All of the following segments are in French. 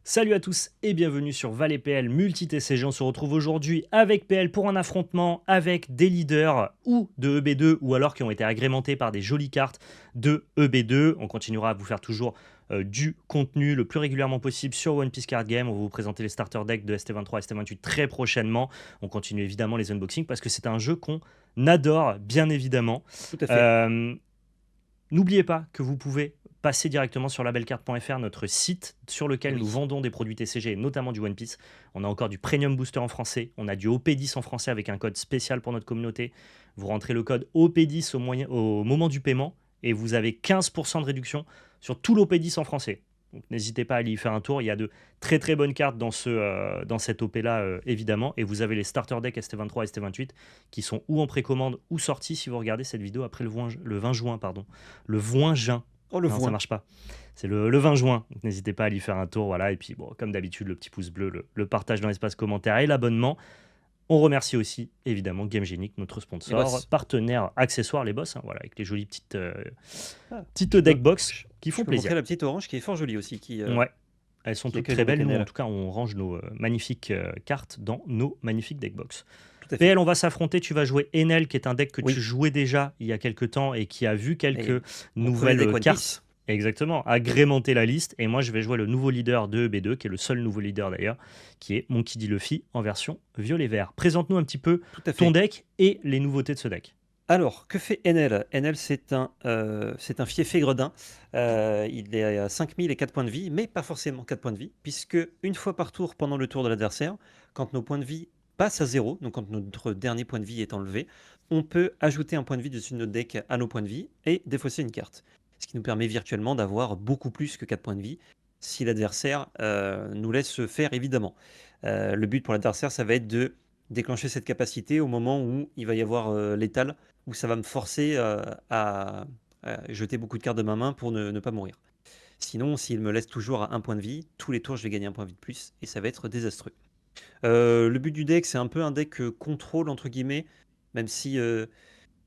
Salut à tous et bienvenue sur Valet PL Multi-TCG. On se retrouve aujourd'hui avec PL pour un affrontement avec des leaders ou de EB2 ou alors qui ont été agrémentés par des jolies cartes de EB2. On continuera à vous faire toujours du contenu le plus régulièrement possible sur One Piece Card Game. On va vous présenter les starter decks de ST23 et ST28 très prochainement. On continue évidemment les unboxings parce que c'est un jeu qu'on adore bien évidemment. Tout à fait. Euh, N'oubliez pas que vous pouvez passer directement sur labelcard.fr, notre site sur Et lequel nous oui. vendons des produits TCG et notamment du One Piece. On a encore du Premium Booster en français, on a du OP10 en français avec un code spécial pour notre communauté. Vous rentrez le code OP10 au moment du paiement et vous avez 15% de réduction sur tout l'OP10 en français. Donc n'hésitez pas à aller y faire un tour. Il y a de très très bonnes cartes dans cette OP là, évidemment. Et vous avez les starter decks ST23 et ST28 qui sont ou en précommande ou sortis si vous regardez cette vidéo après le 20 juin. Pardon. Le 20 juin. Oh, le Non, ça voin. marche pas. C'est le 20 juin. Donc n'hésitez pas à aller y faire un tour. Voilà. Et puis, bon, comme d'habitude, le petit pouce bleu, le partage dans l'espace commentaire et l'abonnement. On remercie aussi, évidemment, GameGenic, notre Les sponsor, boss. partenaire accessoire, les boss, hein, voilà, avec les jolies Ah, petites je peux, deckbox je, qui je font peux plaisir. montrer la petite orange qui est fort jolie aussi, Ouais, elles sont qui toutes accueille très le belles. Nous, en Canel. tout cas, on range nos magnifiques cartes dans nos magnifiques deckbox. Tout à fait. PL, on va s'affronter. Tu vas jouer Enel, qui est un deck que tu Oui. jouais déjà il y a quelques temps et qui a vu Et quelques mon premier deck nouvelles One cartes. Piece. Exactement, agrémenter la liste. Et moi, je vais jouer le nouveau leader de EB2, qui est le seul nouveau leader d'ailleurs, qui est Monkey D. Luffy en version violet-vert. Présente-nous un petit peu Tout à ton fait. deck et les nouveautés de ce deck. Alors, que fait Enel? Enel, c'est un fiefé gredin. Il est à 5000 et 4 points de vie, mais pas forcément 4 points de vie, puisque une fois par tour pendant le tour de l'adversaire, quand nos points de vie passent à 0, donc quand notre dernier point de vie est enlevé, on peut ajouter un point de vie dessus de notre deck à nos points de vie et défausser une carte. Ce qui nous permet virtuellement d'avoir beaucoup plus que 4 points de vie, si l'adversaire nous laisse faire, évidemment. Le but pour l'adversaire, ça va être de déclencher cette capacité au moment où il va y avoir l'étal, où ça va me forcer à jeter beaucoup de cartes de ma main pour ne pas mourir. Sinon, s'il me laisse toujours à un point de vie, tous les tours je vais gagner un point de vie de plus et ça va être désastreux. Le but du deck, c'est un peu un deck contrôle entre guillemets, même si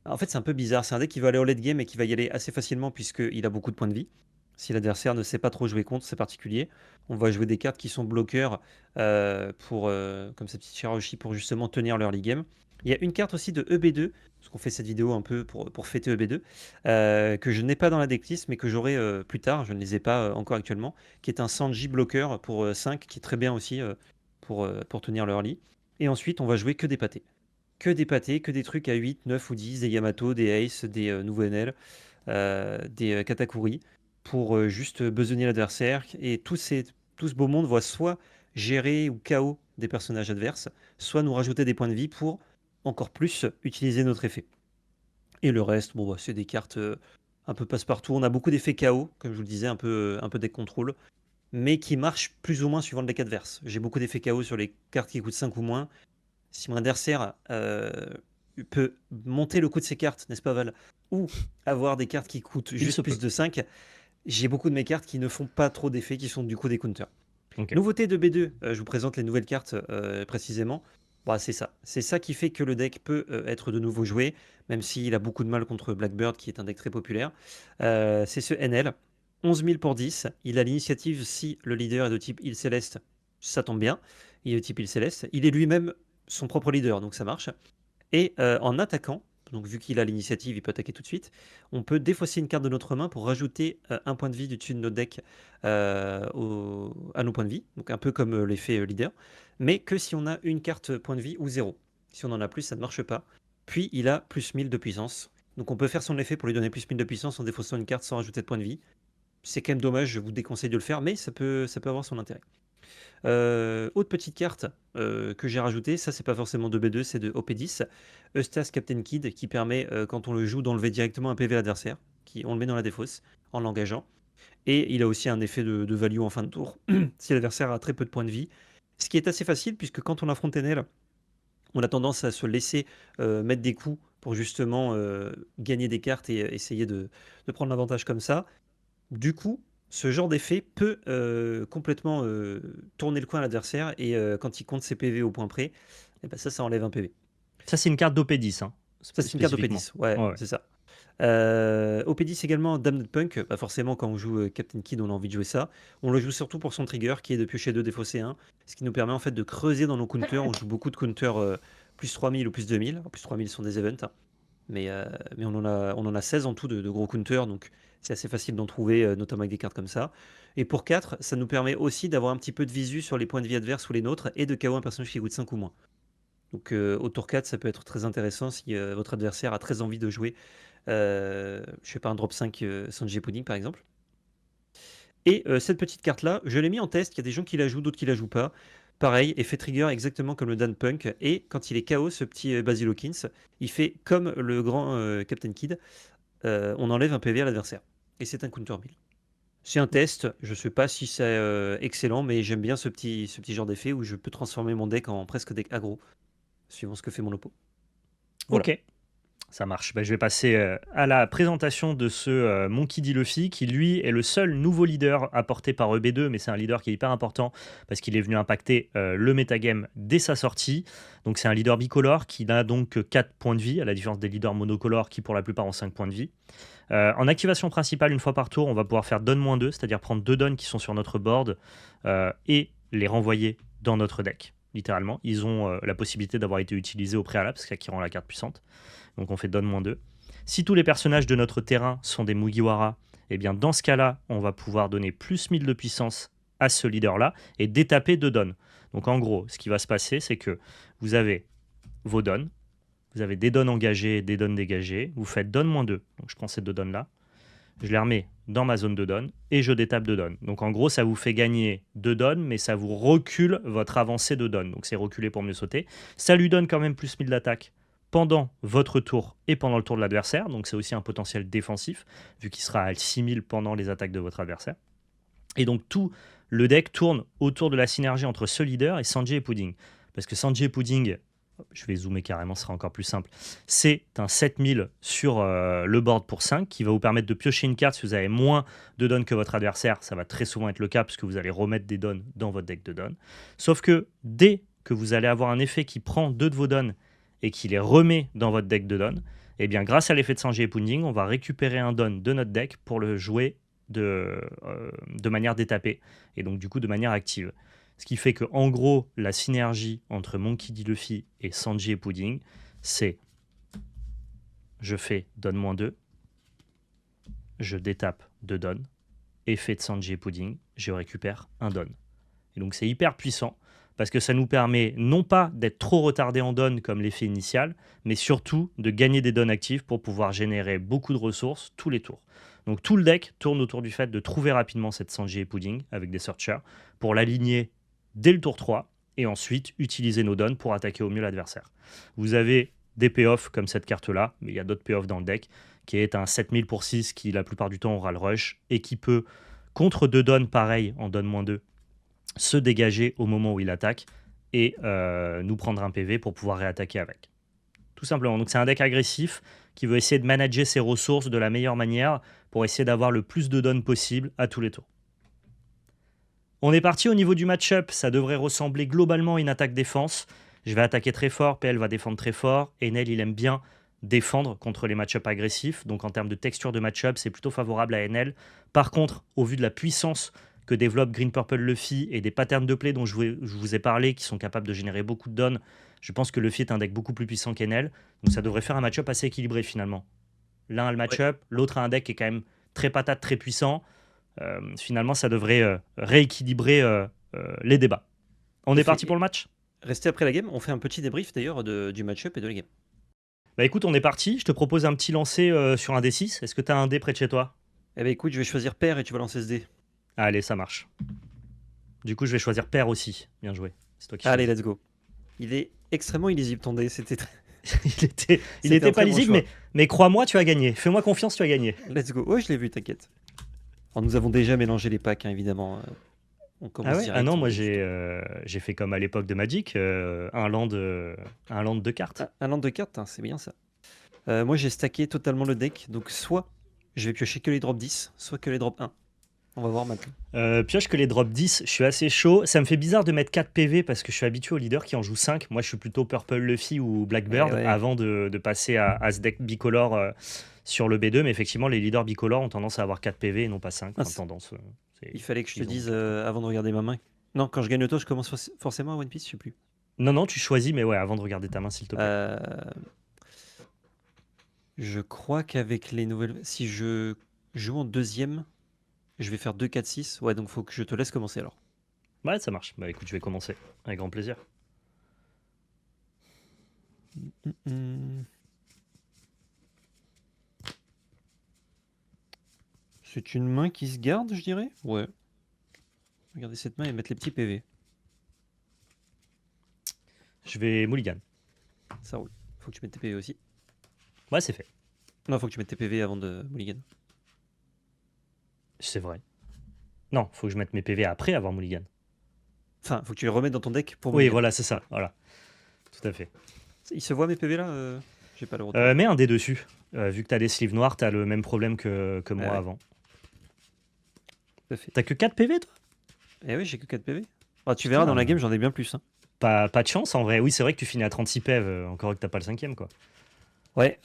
en fait c'est un peu bizarre. C'est un deck qui va aller au late game et qui va y aller assez facilement puisqu'il a beaucoup de points de vie. Si l'adversaire ne sait pas trop jouer contre, c'est particulier. On va jouer des cartes qui sont bloqueurs comme cette petite chirurgie pour justement tenir l'early game. Il y a une carte aussi de EB2, parce qu'on fait cette vidéo un peu pour fêter EB2, que je n'ai pas dans la decklist, mais que j'aurai plus tard, je ne les ai pas encore actuellement, qui est un Sanji bloqueur pour 5, qui est très bien aussi pour tenir l'early. Et ensuite, on va jouer que des pâtés. Que des pâtés, que des trucs à 8, 9 ou 10, des Yamato, des Ace, des nouveaux NL, des Katakuri, pour juste besogner l'adversaire. Et tout ce beau monde va soit gérer ou KO des personnages adverses, soit nous rajouter des points de vie pour encore plus utiliser notre effet. Et le reste, bon, bah, c'est des cartes un peu passe-partout. On a beaucoup d'effets KO, comme je vous le disais, un peu des contrôles, mais qui marchent plus ou moins suivant le deck adverse. J'ai beaucoup d'effets KO sur les cartes qui coûtent 5 ou moins. Si mon adversaire peut monter le coût de ses cartes, n'est-ce pas Val, ou avoir des cartes qui coûtent Il juste se plus peut. de 5, j'ai beaucoup de mes cartes qui ne font pas trop d'effets, qui sont du coup des counters. Ok. Nouveauté de B2, je vous présente les nouvelles cartes précisément. Bah, c'est ça. C'est ça qui fait que le deck peut être de nouveau joué, même s'il a beaucoup de mal contre Blackbird, qui est un deck très populaire. C'est ce NL. 11 000 pour 10. Il a l'initiative si le leader est de type île céleste. Ça tombe bien. Il est de type île céleste. Il est lui-même son propre leader, donc ça marche. Et en attaquant, donc vu qu'il a l'initiative, il peut attaquer tout de suite, on peut défausser une carte de notre main pour rajouter un point de vie du dessus de notre deck à nos points de vie, donc un peu comme l'effet leader, mais que si on a une carte point de vie ou zéro. Si on en a plus, ça ne marche pas. Puis il a plus 1000 de puissance. Donc on peut faire son effet pour lui donner plus 1000 de puissance en défaussant une carte sans rajouter de point de vie. C'est quand même dommage, je vous déconseille de le faire, mais ça peut avoir son intérêt. Autre petite carte que j'ai rajoutée, ça c'est pas forcément de B2, c'est de OP10. Eustace Captain Kid qui permet, quand on le joue, d'enlever directement un PV à l'adversaire, on le met dans la défausse en l'engageant. Et il a aussi un effet de value en fin de tour, si l'adversaire a très peu de points de vie. Ce qui est assez facile, puisque quand on affronte Enel, on a tendance à se laisser mettre des coups pour justement gagner des cartes et essayer de prendre l'avantage comme ça. Du coup, ce genre d'effet peut complètement tourner le coin à l'adversaire et quand il compte ses PV au point près, et ben ça enlève un PV. Ça, c'est une carte d'OP10, hein, Ça, c'est une carte spécifiquement. d'OP10, ouais, Ouais, ouais. c'est ça. OP10 également, Damned Punk. Bah forcément, quand on joue Captain Kid, on a envie de jouer ça. On le joue surtout pour son trigger, qui est de piocher 2, défausser 1. Ce qui nous permet en fait de creuser dans nos counters. On joue beaucoup de counters plus 3000 ou plus 2000. En plus 3000 sont des events, hein. Mais on en a 16 en tout de gros counters, donc c'est assez facile d'en trouver, notamment avec des cartes comme ça. Et pour 4, ça nous permet aussi d'avoir un petit peu de visu sur les points de vie adverses ou les nôtres, et de KO un personnage qui coûte 5 ou moins. Donc au tour 4, ça peut être très intéressant si votre adversaire a très envie de jouer, je sais pas, un drop 5 Sanjay Pudding par exemple. Et cette petite carte-là, je l'ai mis en test. Il y a des gens qui la jouent, d'autres qui la jouent pas. Pareil, effet trigger exactement comme le Dan Punk. Et quand il est KO, ce petit Basil Hawkins, il fait comme le grand Captain Kid. On enlève un PV à l'adversaire. Et c'est un counter 1000. C'est un test. Je ne sais pas si c'est excellent, mais j'aime bien ce petit genre d'effet où je peux transformer mon deck en presque deck aggro, suivant ce que fait mon oppo. Voilà. Ok, ça marche. Bah, je vais passer à la présentation de ce Monkey D. Luffy, qui lui est le seul nouveau leader apporté par EB2, mais c'est un leader qui est hyper important parce qu'il est venu impacter le metagame dès sa sortie. Donc c'est un leader bicolore qui n'a donc que 4 points de vie, à la différence des leaders monocolores qui pour la plupart ont 5 points de vie. En activation principale, une fois par tour, on va pouvoir faire Donne-2, c'est-à-dire prendre 2 dons qui sont sur notre board et les renvoyer dans notre deck. Littéralement, ils ont la possibilité d'avoir été utilisés au préalable, ce qui rend la carte puissante. Donc on fait Donne-2. Si tous les personnages de notre terrain sont des Mugiwara, eh bien dans ce cas-là, on va pouvoir donner plus 1000 de puissance à ce leader-là et détaper 2 dons. Donc en gros, ce qui va se passer, c'est que vous avez vos dons, vous avez des dons engagés, des dons dégagés, vous faites Donne-2. Donc je prends ces 2 dons-là, je les remets dans ma zone de dons et je détape 2 dons. Donc en gros, ça vous fait gagner 2 dons, mais ça vous recule votre avancée de dons. Donc c'est reculé pour mieux sauter. Ça lui donne quand même plus 1000 d'attaque pendant votre tour et pendant le tour de l'adversaire. Donc c'est aussi un potentiel défensif, vu qu'il sera à 6000 pendant les attaques de votre adversaire. Et donc tout le deck tourne autour de la synergie entre ce leader et Sanjay et Pudding. Parce que Sanjay et Pudding, je vais zoomer carrément, ce sera encore plus simple, c'est un 7000 sur le board pour 5 qui va vous permettre de piocher une carte si vous avez moins de dons que votre adversaire. Ça va très souvent être le cas puisque vous allez remettre des dons dans votre deck de dons. Sauf que dès que vous allez avoir un effet qui prend 2 de vos dons et qui les remet dans votre deck de dons, eh bien grâce à l'effet de Sanjay et Pudding, on va récupérer un don de notre deck pour le jouer de manière détapée et donc du coup de manière active. Ce qui fait que en gros, la synergie entre Monkey D. Luffy et Sanjay et Pudding, c'est je fais Donne-2, je détape 2 dons, effet de Sanjay et Pudding, je récupère un don. Et donc c'est hyper puissant parce que ça nous permet non pas d'être trop retardé en dons comme l'effet initial, mais surtout de gagner des dons actifs pour pouvoir générer beaucoup de ressources tous les tours. Donc tout le deck tourne autour du fait de trouver rapidement cette Sanjay et Pudding avec des searchers pour l'aligner dès le tour 3 et ensuite utiliser nos dons pour attaquer au mieux l'adversaire. Vous avez des payoffs comme cette carte-là, mais il y a d'autres payoffs dans le deck, qui est un 7000 pour 6 qui la plupart du temps aura le rush et qui peut, contre 2 dons pareil en Donne-2, se dégager au moment où il attaque et nous prendre un PV pour pouvoir réattaquer avec. Tout simplement. Donc c'est un deck agressif qui veut essayer de manager ses ressources de la meilleure manière pour essayer d'avoir le plus de dons possible à tous les tours. On est parti au niveau du match-up, ça devrait ressembler globalement à une attaque-défense. Je vais attaquer très fort, PL va défendre très fort. Enel, il aime bien défendre contre les match-up agressifs. Donc en termes de texture de match-up, c'est plutôt favorable à Enel. Par contre, au vu de la puissance que développe Green Purple Luffy et des patterns de play dont je vous ai parlé, qui sont capables de générer beaucoup de dons, je pense que Luffy est un deck beaucoup plus puissant qu'Enel. Donc ça devrait faire un match-up assez équilibré finalement. L'un a le match-up, l'autre a un deck qui est quand même très patate, très puissant. Finalement, ça devrait rééquilibrer les débats. On est parti pour le match ? Restez après la game, on fait un petit débrief d'ailleurs du match-up et de la game. Bah écoute, on est parti. Je te propose un petit lancer sur un D6. Est-ce que tu as un dé près de chez toi ? Eh ben écoute, je vais choisir paire et tu vas lancer ce dé. Allez, ça marche. Du coup, je vais choisir paire aussi. Bien joué. C'est toi qui Allez, let's go. Il est extrêmement illisible ton dé, c'était il était pas lisible, mais crois-moi, tu as gagné. Fais-moi confiance, tu as gagné. Let's go. Ouais, je l'ai vu, t'inquiète. Alors, nous avons déjà mélangé les packs, hein, évidemment. On commence Ah ouais ? direct, Ah non, moi on- j'ai fait comme à l'époque de Magic, un land de cartes. Un land de cartes, hein, c'est bien ça. Moi, j'ai stacké totalement le deck, donc soit je vais piocher que les drops 10, soit que les drops 1. On va voir maintenant. Pioche que les drops 10, je suis assez chaud. Ça me fait bizarre de mettre 4 PV parce que je suis habitué au leader qui en joue 5. Moi, je suis plutôt Purple Luffy ou Blackbird Ouais. avant de passer à ce deck bicolore sur le B2, mais effectivement, les leaders bicolores ont tendance à avoir 4 PV et non pas 5. Ah, Enfin, tendance. Il fallait que je te ils ont- dise avant de regarder ma main. Non, quand je gagne le tour, je commence forcément à One Piece, je sais plus. Non, non, tu choisis, mais ouais, avant de regarder ta main, s'il te plaît. Euh, Je crois qu'avec les nouvelles. Si je joue en deuxième, je vais faire 2, 4, 6. Ouais, donc faut que je te laisse commencer alors. Ouais, ça marche. Bah écoute, je vais commencer. Avec grand plaisir. Hmm. C'est une main qui se garde, je dirais. Ouais. Regardez cette main et mettre les petits PV. Je vais mulligan. Ça roule. Faut que tu mettes tes PV aussi. Ouais, c'est fait. Non, faut que tu mettes tes PV avant de mulligan. C'est vrai. Non, faut que je mette mes PV après avoir mulligan. Enfin, faut que tu les remettes dans ton deck pour Oui, mulligan. voilà, c'est ça. Voilà. Tout à fait. Il se voit mes PV là J'ai pas le retour. Mets un dé dessus. Vu que t'as des sleeves noirs, t'as le même problème que moi ouais. avant. Tout à fait. T'as que 4 PV, toi? Eh oui, j'ai que 4 PV. Ah, tu verras, dans la game, j'en ai bien plus. Hein. Pas de chance en vrai. Oui, c'est vrai que tu finis à 36 PV, encore que t'as pas le 5ème, quoi. Ouais.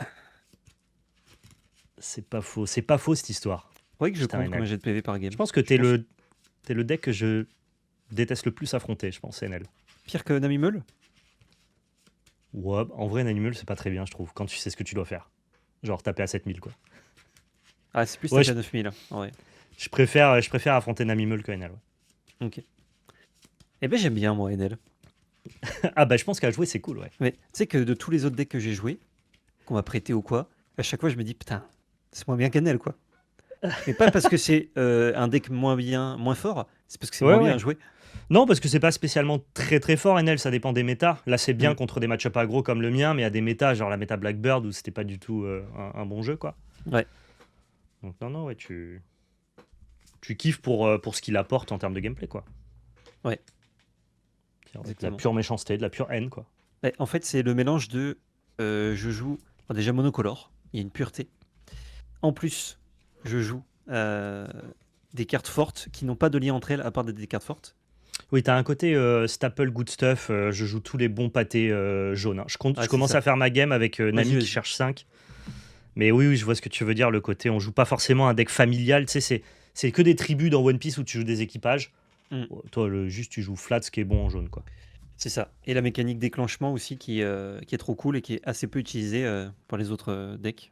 C'est pas faux. C'est pas faux cette histoire. Ouais, que je Putain, compte NL. combien j'ai de PV par game. Je pense que t'es le deck que je déteste le plus affronter, je pense, NL. Pire que Namimeul. Ouais, en vrai, un animal, c'est pas très bien, je trouve, quand tu sais ce que tu dois faire. Genre taper à 7000, quoi. Ah, c'est plus Ouais, taper à 9000. Hein. Ouais. Je préfère affronter Namimeul que NL. Ouais. Ok. Eh ben, j'aime bien, moi, NL. Ah bah, je pense qu'à jouer, c'est cool, ouais. Mais tu sais que de tous les autres decks que j'ai joués, qu'on m'a prêté ou quoi, à chaque fois, je me dis, putain, c'est moins bien qu'NL, quoi. Mais pas parce que c'est un deck moins fort, c'est parce que c'est Ouais, moins bien ouais. à jouer. Non, parce que c'est pas spécialement très très fort, NL, ça dépend des méta. Là, c'est bien Mm. contre des match-up aggro comme le mien, mais il y a des méta, genre la méta Blackbird, où c'était pas du tout un bon jeu, quoi. Ouais. Donc, non, ouais, tu kiffes pour ce qu'il apporte en termes de gameplay, quoi. Ouais. De la Exactement. pure méchanceté, de la pure haine, quoi. Ouais, en fait, c'est le mélange de je joue déjà monocolore, il y a une pureté. En plus, je joue des cartes fortes qui n'ont pas de lien entre elles à part des cartes fortes. Oui, t'as un côté staple good stuff. Je joue tous les bons pâtés jaunes. Hein. Je c'est commence ça. à faire ma game avec Nami vas-y. qui cherche 5. Mais oui, je vois ce que tu veux dire. Le côté, on joue pas forcément un deck familial. Tu sais, c'est que des tribus dans One Piece où tu joues des équipages. Mm. Toi, juste, tu joues flat, ce qui est bon en jaune, quoi. C'est ça. Et la mécanique déclenchement aussi qui est trop cool et qui est assez peu utilisée pour les autres decks.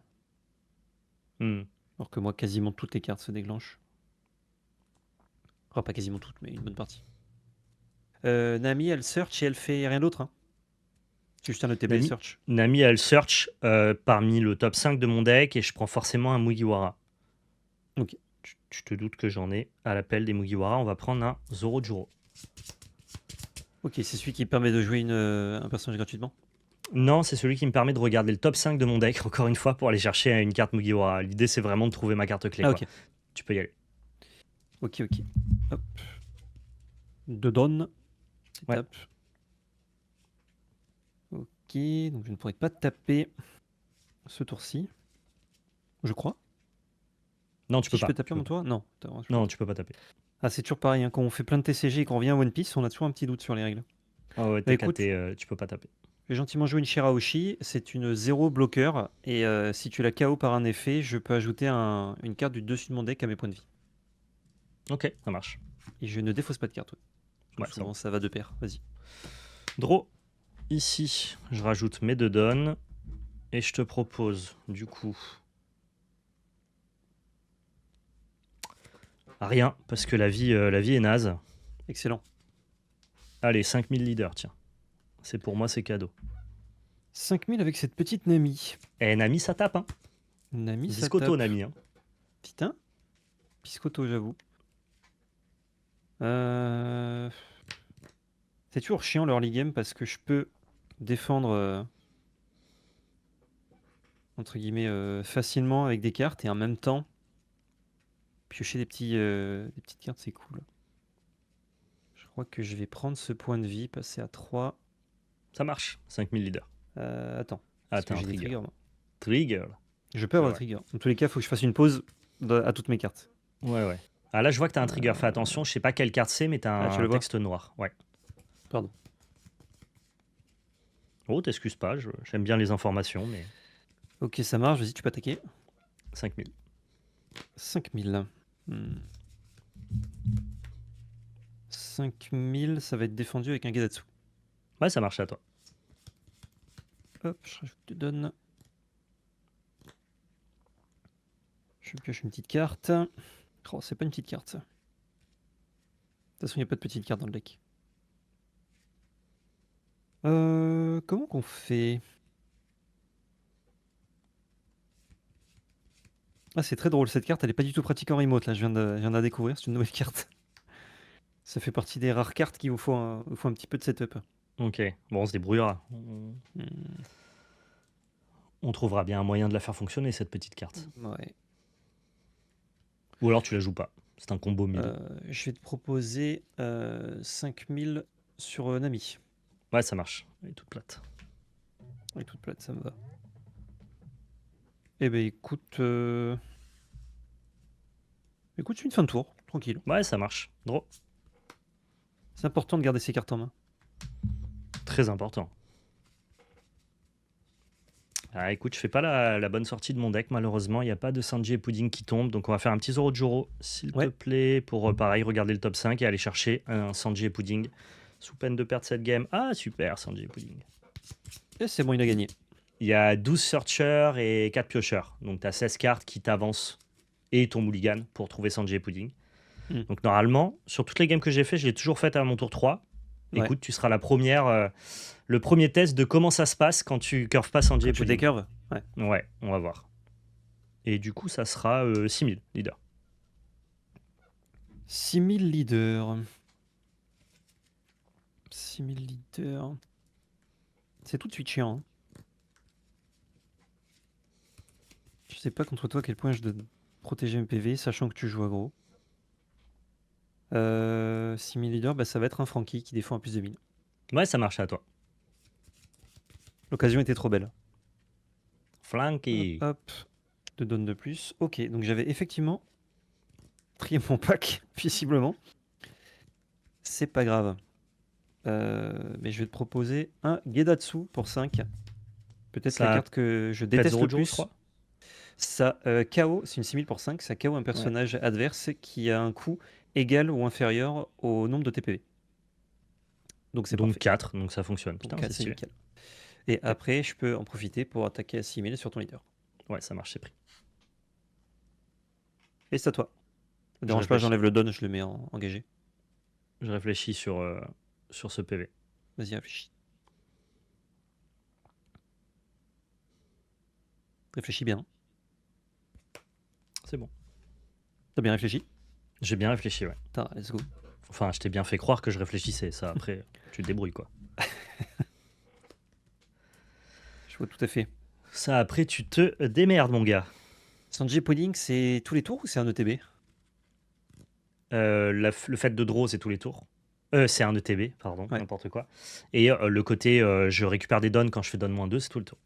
Hmm. Alors que moi, quasiment toutes les cartes se déclenchent. Enfin, pas quasiment toutes, mais une bonne partie. Nami, elle search et elle fait rien d'autre. Hein. C'est juste un ETB search. Nami, elle search parmi le top 5 de mon deck et je prends forcément un Mugiwara. Ok. Tu te doutes que j'en ai à l'appel des Mugiwara. On va prendre un Zoro-Juro. Ok, c'est celui qui permet de jouer un personnage gratuitement. Non, c'est celui qui me permet de regarder le top 5 de mon deck, encore une fois, pour aller chercher une carte Mugiwara. L'idée, c'est vraiment de trouver ma carte clé. Ah, quoi. ok. Tu peux y aller. Ok. Hop. De donne. Ouais. Tape. Ok, donc je ne pourrais pas taper ce tour-ci. Je crois. Non, tu peux Si pas. je peux taper mon tour? Non. Non, tu peux pas taper. Ah, c'est toujours pareil. Hein. Quand on fait plein de TCG et qu'on revient à One Piece, on a toujours un petit doute sur les règles. Ah ouais, Bah, t'es écoute, KT, tu peux pas taper. j'ai gentiment joué une Shirahoshi. C'est une 0 bloqueur. Et si tu la KO par un effet, je peux ajouter une carte du dessus de mon deck à mes points de vie. Ok, ça marche. Et je ne défausse pas de carte. Ouais, souvent, ça va de pair. Vas-y. Draw. Ici, je rajoute mes 2 donnes. Et je te propose, du coup... Rien, parce que la vie est naze. Excellent. Allez, 5000 leaders, tiens. C'est pour moi, c'est cadeau. 5000 avec cette petite Nami. Eh, Nami, ça tape, hein. Nami, ça Biscotto, tape. Nami. Hein. Putain. Biscotto, j'avoue. C'est toujours chiant leur league game parce que je peux défendre entre guillemets facilement avec des cartes et en même temps piocher des petites cartes, c'est cool. Je crois que je vais prendre ce point de vie, passer à 3. Ça marche, 5000 leaders. Attends. Attends, j'ai des triggers. Moi. Trigger. Je peux avoir Ouais. des triggers. Dans tous les cas, il faut que je fasse une pause à toutes mes cartes. Ouais. Ah là, je vois que t'as un trigger. Fais attention, je sais pas quelle carte c'est, mais t'as tu un le vois texte noir. Ouais. Pardon. Oh, t'excuses pas, j'aime bien les informations, mais... Ok, ça marche. Vas-y, tu peux attaquer. 5000. 5000. 5000, ça va être défendu avec un Gedatsu. Ouais, ça marche à toi. Hop, je te donne. Je pioche une petite carte. Oh, c'est pas une petite carte ça. De toute façon, il n'y a pas de petite carte dans le deck. Comment qu'on fait? Ah, c'est très drôle, cette carte, elle est pas du tout pratique en remote, là, je viens de la découvrir, c'est une nouvelle carte. Ça fait partie des rares cartes qu'il vous faut un petit peu de setup. Ok, bon, on se débrouillera. Hmm, On trouvera bien un moyen de la faire fonctionner, cette petite carte. ouais. Ou alors tu la joues pas. C'est un combo 1000. Je vais te proposer 5000 sur Nami. Ouais, ça marche. Elle est toute plate. Elle est toute plate, ça me va. Eh ben écoute, écoute, une fin de tour, tranquille. Ouais, ça marche. Draw. C'est important de garder ses cartes en main. Très important. Ah, écoute, je fais pas la bonne sortie de mon deck, malheureusement. Il n'y a pas de Sanji et Pudding qui tombe. Donc on va faire un petit Zoro Joro, s'il Ouais. te plaît, pour pareil, regarder le top 5 et aller chercher un Sanji et Pudding. Sous peine de perdre cette game. Ah, super, Sanji et Pudding. Et c'est bon, il a gagné. Il y a 12 searchers et 4 piocheurs. Donc tu as 16 cartes qui t'avancent et ton mulligan pour trouver Sanji et Pudding. Hmm. Donc normalement, sur toutes les games que j'ai fait, je l'ai toujours fait à mon tour 3. Ouais. Écoute, tu seras la première, le premier test de comment ça se passe quand tu curves pas Sanji et Quand tu Pudding. décurves. Ouais. Ouais, on va voir. Et du coup, ça sera 6000 leader. 6000 leaders. 6000 leaders. C'est tout de suite chiant. Hein. Je sais pas contre toi à quel point je dois protéger MPV, sachant que tu joues aggro. 6000 leaders, bah, ça va être un Frankie qui défend à plus de 1000. Ouais, ça marche à toi. L'occasion était trop belle. Flanky. Hop, hop. 2 donnes de plus. Ok, donc j'avais effectivement trié mon pack, visiblement. C'est pas grave. Mais je vais te proposer un Gedatsu pour 5. Peut-être Ça la carte que je Pet déteste Zero le Joe, je plus. crois. Ça, KO, c'est une 6000 pour 5. Ça KO un personnage adverse qui a un coût égal ou inférieur au nombre de TPV. Donc c'est Donc parfait. 4, donc ça fonctionne. Donc Putain, 4, c'est c'est stylé. nickel. Et après, je peux en profiter pour attaquer à 6000 sur ton leader. Ouais, ça marche, c'est pris. Et c'est à toi. Ne Je dérange pas, réfléchis. j'enlève le don, je le mets en engagé. Je réfléchis sur ce PV. Vas-y, réfléchis. Réfléchis bien. C'est bon. T'as bien réfléchi? J'ai bien réfléchi, ouais. Putain, let's go. Enfin, je t'ai bien fait croire que je réfléchissais. Ça, après, tu te débrouilles, quoi. Je vois tout à fait. Ça, après, tu te démerdes, mon gars. Sanji Pudding, c'est tous les tours ou c'est un ETB? Le fait de draw, c'est tous les tours. C'est un ETB, pardon, Ouais. n'importe quoi. Et le côté, je récupère des dons quand je fais don -2, c'est tout le tour.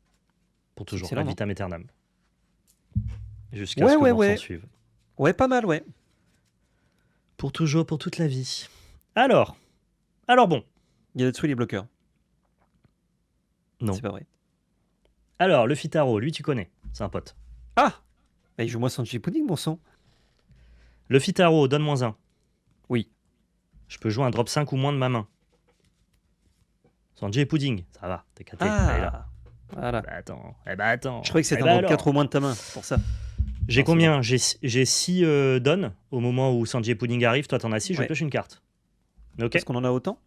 Pour toujours, excellent, ad non? vitam aeternam. Jusqu'à Ouais, ce que ouais, l'on ouais. s'en suive. Ouais, pas mal, ouais. Pour toujours, pour toute la vie. Alors bon. Gedatsu, les bloqueurs. Non. C'est pas vrai. Alors, le Fitaro, lui, tu connais. C'est un pote. Ah! Bah, il joue moi Sanji Pudding, bon sang. Le Fitaro, donne -1. Oui. Je peux jouer un drop 5 ou moins de ma main. Sanji et Pudding, ça va, t'es caté. Elle est là. Ah! Voilà. Bah attends, attends. Je croyais que c'était Eh un bah drop 4 alors. au moins de ta main, c'est pour ça. J'ai Non, combien? J'ai 6 dons au moment où Sanji et Pudding arrive. Toi, t'en as 6, je Ouais. pioche une carte. Ok. Est-ce qu'on en a autant?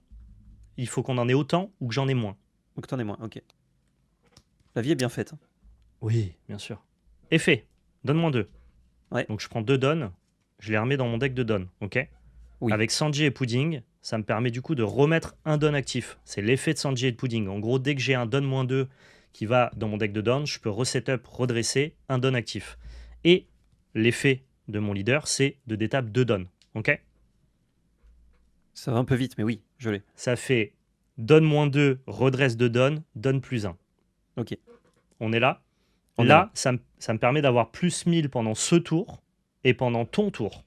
Il faut qu'on en ait autant ou que j'en ai moins. Ou que t'en aies moins, ok. La vie est bien faite. Hein. Oui, bien sûr. Effet, donne-moi 2. Ouais. Donc je prends 2 dons, je les remets dans mon deck de dons, ok? Oui. Avec Sanji et Pudding, ça me permet du coup de remettre un don actif. C'est l'effet de Sanji et de Pudding. En gros, dès que j'ai un don -2 qui va dans mon deck de dons, je peux resetup, redresser un don actif. Et l'effet de mon leader, c'est de détape 2 dons, ok? Ça va un peu vite, mais oui, je l'ai. Ça fait don -2, redresse 2 dons, don +1. Ok. On est là? On est Là, ça me permet d'avoir +1000 pendant ce tour et pendant ton tour.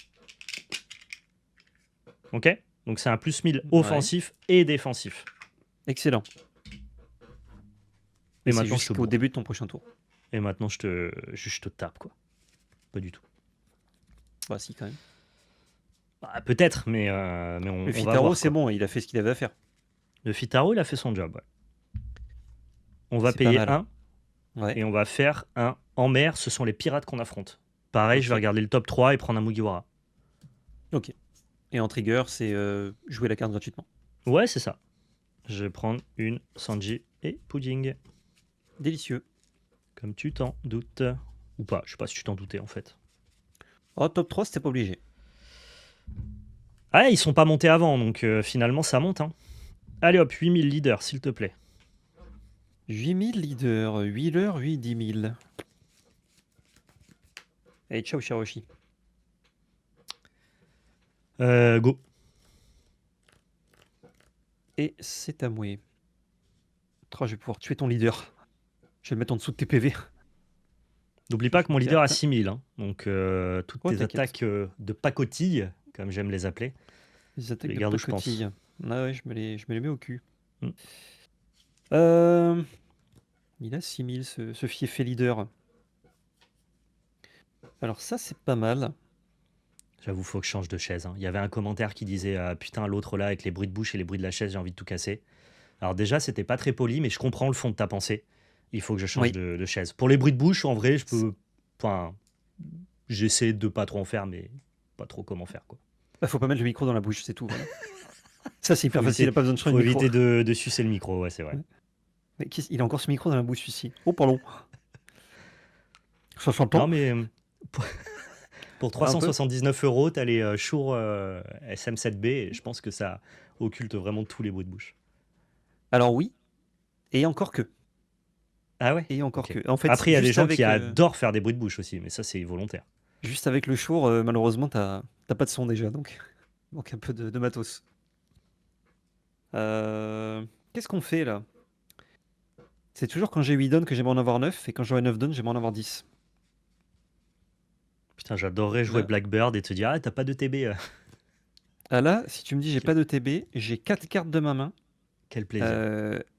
Ok? Donc c'est un +1000 offensif et défensif. Excellent. Et Et c'est maintenant, je te jusqu'au bourre. début de ton prochain tour. Et maintenant, je te tape, quoi. Pas du tout. Bah si, quand même. Bah, peut-être, mais Le on va Fitaro, voir, c'est quoi. bon, il a fait ce qu'il avait à faire. Le Fitaro, il a fait son job. Ouais. On va C'est pas payer mal. 1 Ouais, et on va faire un en mer. Ce sont les pirates qu'on affronte. Pareil, je vais ok. regarder le top 3 et prendre un Mugiwara. Ok. Et en trigger, c'est jouer la carte gratuitement. Ouais, c'est ça. Je vais prendre une Sanji et Pudding. Délicieux. Comme tu t'en doutes. Ou pas, je sais pas si tu t'en doutais en fait. Oh, top 3, c'était pas obligé. Ah, ils sont pas montés avant, donc finalement ça monte. Hein. Allez hop, 8000 leaders, s'il te plaît. 8000 leaders, 8 heures, 8, 10 000. Allez, ciao, Shiroshi. Go. Et c'est à moi. Je vais pouvoir tuer ton leader. Je vais le mettre en dessous de tes PV. N'oublie pas que mon leader a 6000. Hein. Donc toutes Oh, tes t'inquiète. attaques de pacotille, comme j'aime les appeler, Les attaques les de garde où je pense. pacotille. Ah ouais, je me les mets au cul. Hmm. Il a 6000, ce fiefé leader. Alors ça, c'est pas mal. J'avoue, faut que je change de chaise. Hein. Il y avait un commentaire qui disait putain, l'autre là, avec les bruits de bouche et les bruits de la chaise, j'ai envie de tout casser. Alors déjà, c'était pas très poli, mais je comprends le fond de ta pensée. Il faut que je change Oui. de chaise. Pour les bruits de bouche, en vrai, je peux. Enfin, j'essaie de pas trop en faire, mais pas trop comment faire, quoi. Bah, faut pas mettre le micro dans la bouche, c'est tout. Voilà. Ça, c'est hyper Faut facile, il éviter, a pas besoin de changer faut de micro. éviter de sucer le micro, ouais, c'est vrai. Ouais. Mais il a encore ce micro dans la bouche, celui-ci. Oh, pardon. Ça s'entend Non, mais pour un peu. 379 euros, t'as les Shure SM7B, et je pense que ça occulte vraiment tous les bruits de bouche. Alors oui, et encore que. Ah ouais. Et encore Ok. que. En fait, Après, il y a des gens qui avec, adorent faire des bruits de bouche aussi, mais ça, c'est volontaire. juste avec le Shure, malheureusement, t'as pas de son déjà, donc il manque un peu de matos. Qu'est-ce qu'on fait là? C'est toujours quand j'ai 8 donnes que j'aimerais en avoir 9, et quand j'aurai 9 donnes, j'aimerais en avoir 10. Putain, j'adorerais jouer Là, Blackbird et te dire, ah, t'as pas de TB. ah là, si tu me dis j'ai Quel, pas de TB, j'ai 4 cartes de ma main, quel plaisir.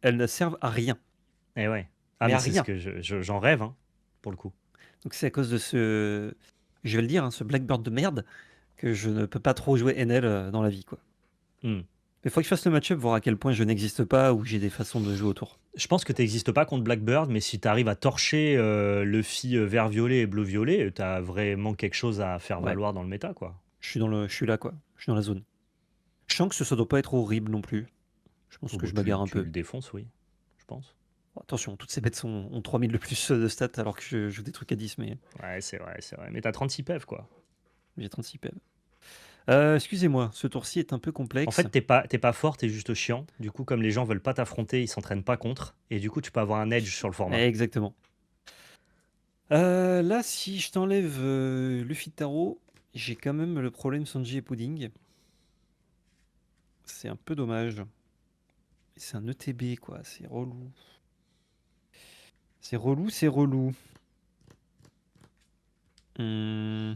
elles ne servent à rien. Eh ouais. Ah, Mais mais à c'est ce rien. que j'en rêve, hein, pour le coup. Donc c'est à cause de je vais le dire, hein, ce Blackbird de merde, que je ne peux pas trop jouer NL dans la vie, quoi. Hmm. Il faut que je fasse le match-up, voir à quel point je n'existe pas ou j'ai des façons de jouer autour. Je pense que t'existes pas contre Blackbird, mais si t'arrives à torcher Luffy vert-violet et bleu-violet, t'as vraiment quelque chose à faire Ouais, valoir dans le méta, quoi. je suis là, quoi. Je suis dans la zone. Je sens que ça doit pas être horrible non plus. Je pense Oh, que bah, je bagarre un tu peu. le défonces, oui, je pense. Bon, attention, toutes ces bêtes ont 3000 de plus de stats alors que je joue des trucs à 10, mais Ouais, c'est vrai, c'est vrai. Mais t'as 36 PEV, quoi. j'ai 36 PV. Excusez-moi, ce tour-ci est un peu En complexe. fait, t'es pas fort, t'es juste chiant. Du coup, comme les gens veulent pas t'affronter, ils s'entraînent pas contre. Et du coup, tu peux avoir un edge sur le format. Exactement. Là, si je t'enlève Luffy Taro, j'ai quand même le problème Sanji et Pudding. C'est un peu dommage. C'est un ETB, quoi. C'est relou. C'est relou, c'est relou. Hmm.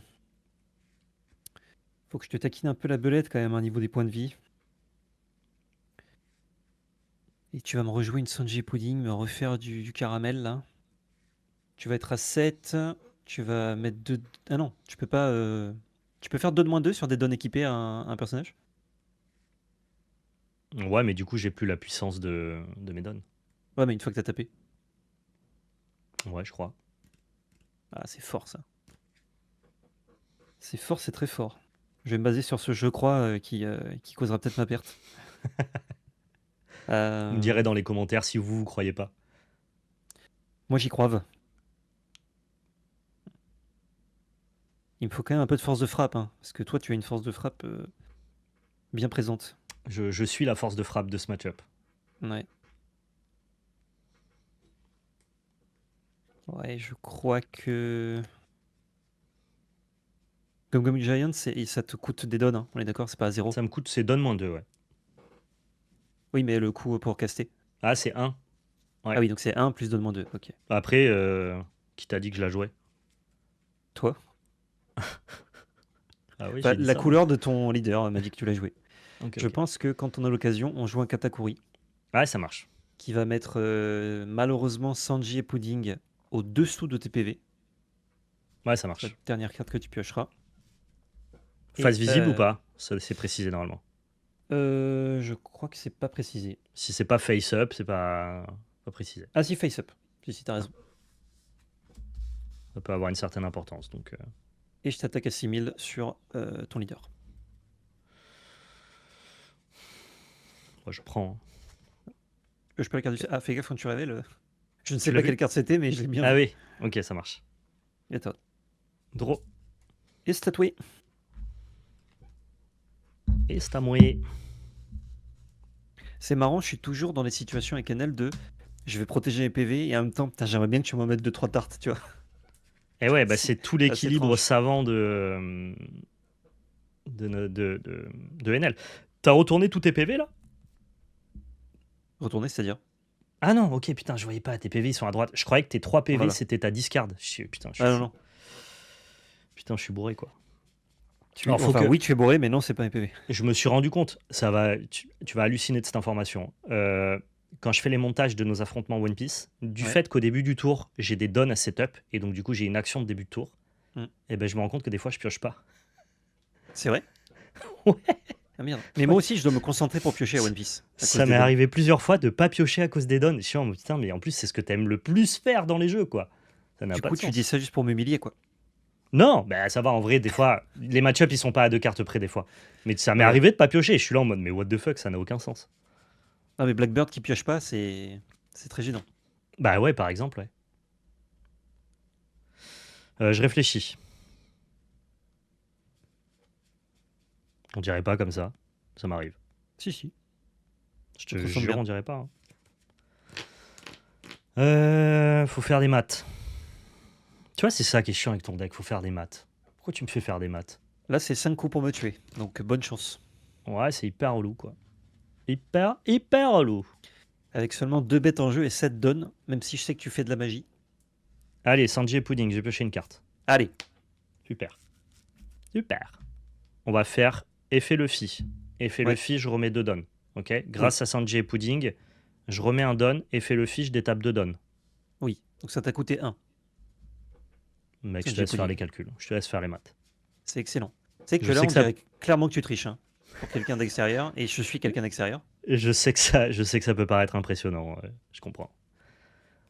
Faut que je te taquine un peu la belette quand même, au niveau des points de vie. Et tu vas me rejouer une Sanji et Pudding, me refaire du caramel, là. Tu vas être à 7. Tu vas mettre 2... Ah non, tu peux pas... Tu peux faire 2 de moins 2 sur des donnes équipées à un personnage? Ouais, mais du coup, j'ai plus la puissance de mes donnes. Ouais, mais une fois que t'as tapé. Ouais, je crois. Ah, c'est fort, ça. C'est fort, c'est très fort. Je vais me baser sur ce je crois qui causera peut-être ma perte. Vous me Euh, direz dans les commentaires si vous croyez pas. Moi, j'y crois. Il me faut quand même un peu de force de frappe, hein, parce que toi, tu as une force de frappe bien présente. Je suis la force de frappe de ce match-up. Ouais. Ouais, je crois que... Gum Giant, ça te coûte des donnes, hein, on est d'accord, c'est pas à 0. Ça me coûte, c'est donne moins 2, ouais. Oui, mais le coût pour caster. Ah, c'est 1. Ouais. Ah oui, donc c'est 1 plus donne moins 2, ok. Après, qui t'a dit que je la jouais? Toi? Ah oui, Bah, j'ai dit la ça. couleur de ton leader m'a dit que tu l'as joué. Ok, Je ok. pense que quand on a l'occasion, on joue un Katakuri, Ouais, ça marche. qui va mettre malheureusement Sanji et Pudding au-dessous de tes PV. Ouais, ça La marche. dernière carte que tu piocheras. Face Et, visible ou pas? C'est précisé normalement. Je crois que c'est pas précisé. Si c'est pas face-up, c'est pas précisé. Ah si, face up. Si, t'as raison. Ça peut avoir une certaine importance. Donc, Et je t'attaque à 6000 sur ton leader. moi, je prends. Hein. Je peux la carte du... Ah, fais gaffe quand tu révèles. Je ne sais l'as pas vu quelle carte c'était, mais je l'ai bien Ah vu. oui, ok, ça marche. Et toi. Draw. Et statué. Et c'est à mouiller. C'est marrant, je suis toujours dans les situations avec NL de je vais protéger mes PV et en même temps, putain, j'aimerais bien que tu m'en mettes 2-3 tartes, tu vois. Et ouais, bah, C'est c'est tout assez l'équilibre étrange. savant de NL. T'as retourné tous tes PV là? Retourner, c'est-à-dire. Ah non, ok, putain, je voyais pas, tes PV ils sont à droite. Je croyais que tes 3 PV Voilà. c'était ta discard. Putain, je suis Ah non, fou. non. Putain, je suis bourré quoi. Tu... Alors, faut Enfin, que. oui, tu es bourré, mais non, c'est pas mes PV. Je me suis rendu compte, tu vas halluciner de cette information. Quand je fais les montages de nos affrontements One Piece, du Ouais. fait qu'au début du tour, j'ai des dons à setup, et donc du coup j'ai une action de début de tour, Mm. et ben je me rends compte que des fois je pioche pas. C'est vrai. Ouais. Ah merde. Mais moi aussi, je dois me concentrer pour piocher à One Piece. À cause Ça des m'est dons. arrivé plusieurs fois de pas piocher à cause des dons. Je suis en mode, putain, mais en plus c'est ce que t'aimes le plus faire dans les jeux, quoi. Ça n'a Du pas coup, de tu sens. dis ça juste pour m'humilier, quoi. Non, bah ça va en vrai, des fois, les match-up ils sont pas à 2 cartes près des fois. Mais ça m'est Ouais. arrivé de pas piocher, je suis là en mode, mais what the fuck, ça n'a aucun sens. Ah, mais Blackbird qui pioche pas, c'est très gênant. Bah ouais, par exemple, ouais. Je réfléchis. On dirait pas comme ça. Ça m'arrive. Si, si. Je te Ça te ressemble jure, bien. on dirait pas. Faut faire des maths. Tu vois, c'est ça qui est chiant avec ton deck. Faut faire des maths. Pourquoi tu me fais faire des maths? Là, c'est 5 coups pour me tuer. Donc, bonne chance. Ouais, c'est hyper relou, quoi. Hyper relou. Avec seulement 2 bêtes en jeu et 7 donnes, même si je sais que tu fais de la magie. Allez, Sanji et Pudding, j'ai pioché une carte. Allez. Super. Super. On va faire effet Luffy. Effet Ouais. Luffy, je remets 2 dons. Ok. Grâce à Sanji et Pudding, je remets un don. Effet Luffy, je détape 2 dons. Oui. Donc, ça t'a coûté 1. Mec, je Sanji te et laisse faire Pudding. les calculs. Je te laisse faire les maths. C'est excellent. Tu sais que Je là, sais on que ça- dirait clairement que tu triches. Hein, pour quelqu'un d'extérieur. Et je suis quelqu'un d'extérieur. Je sais que ça peut paraître impressionnant. Je comprends.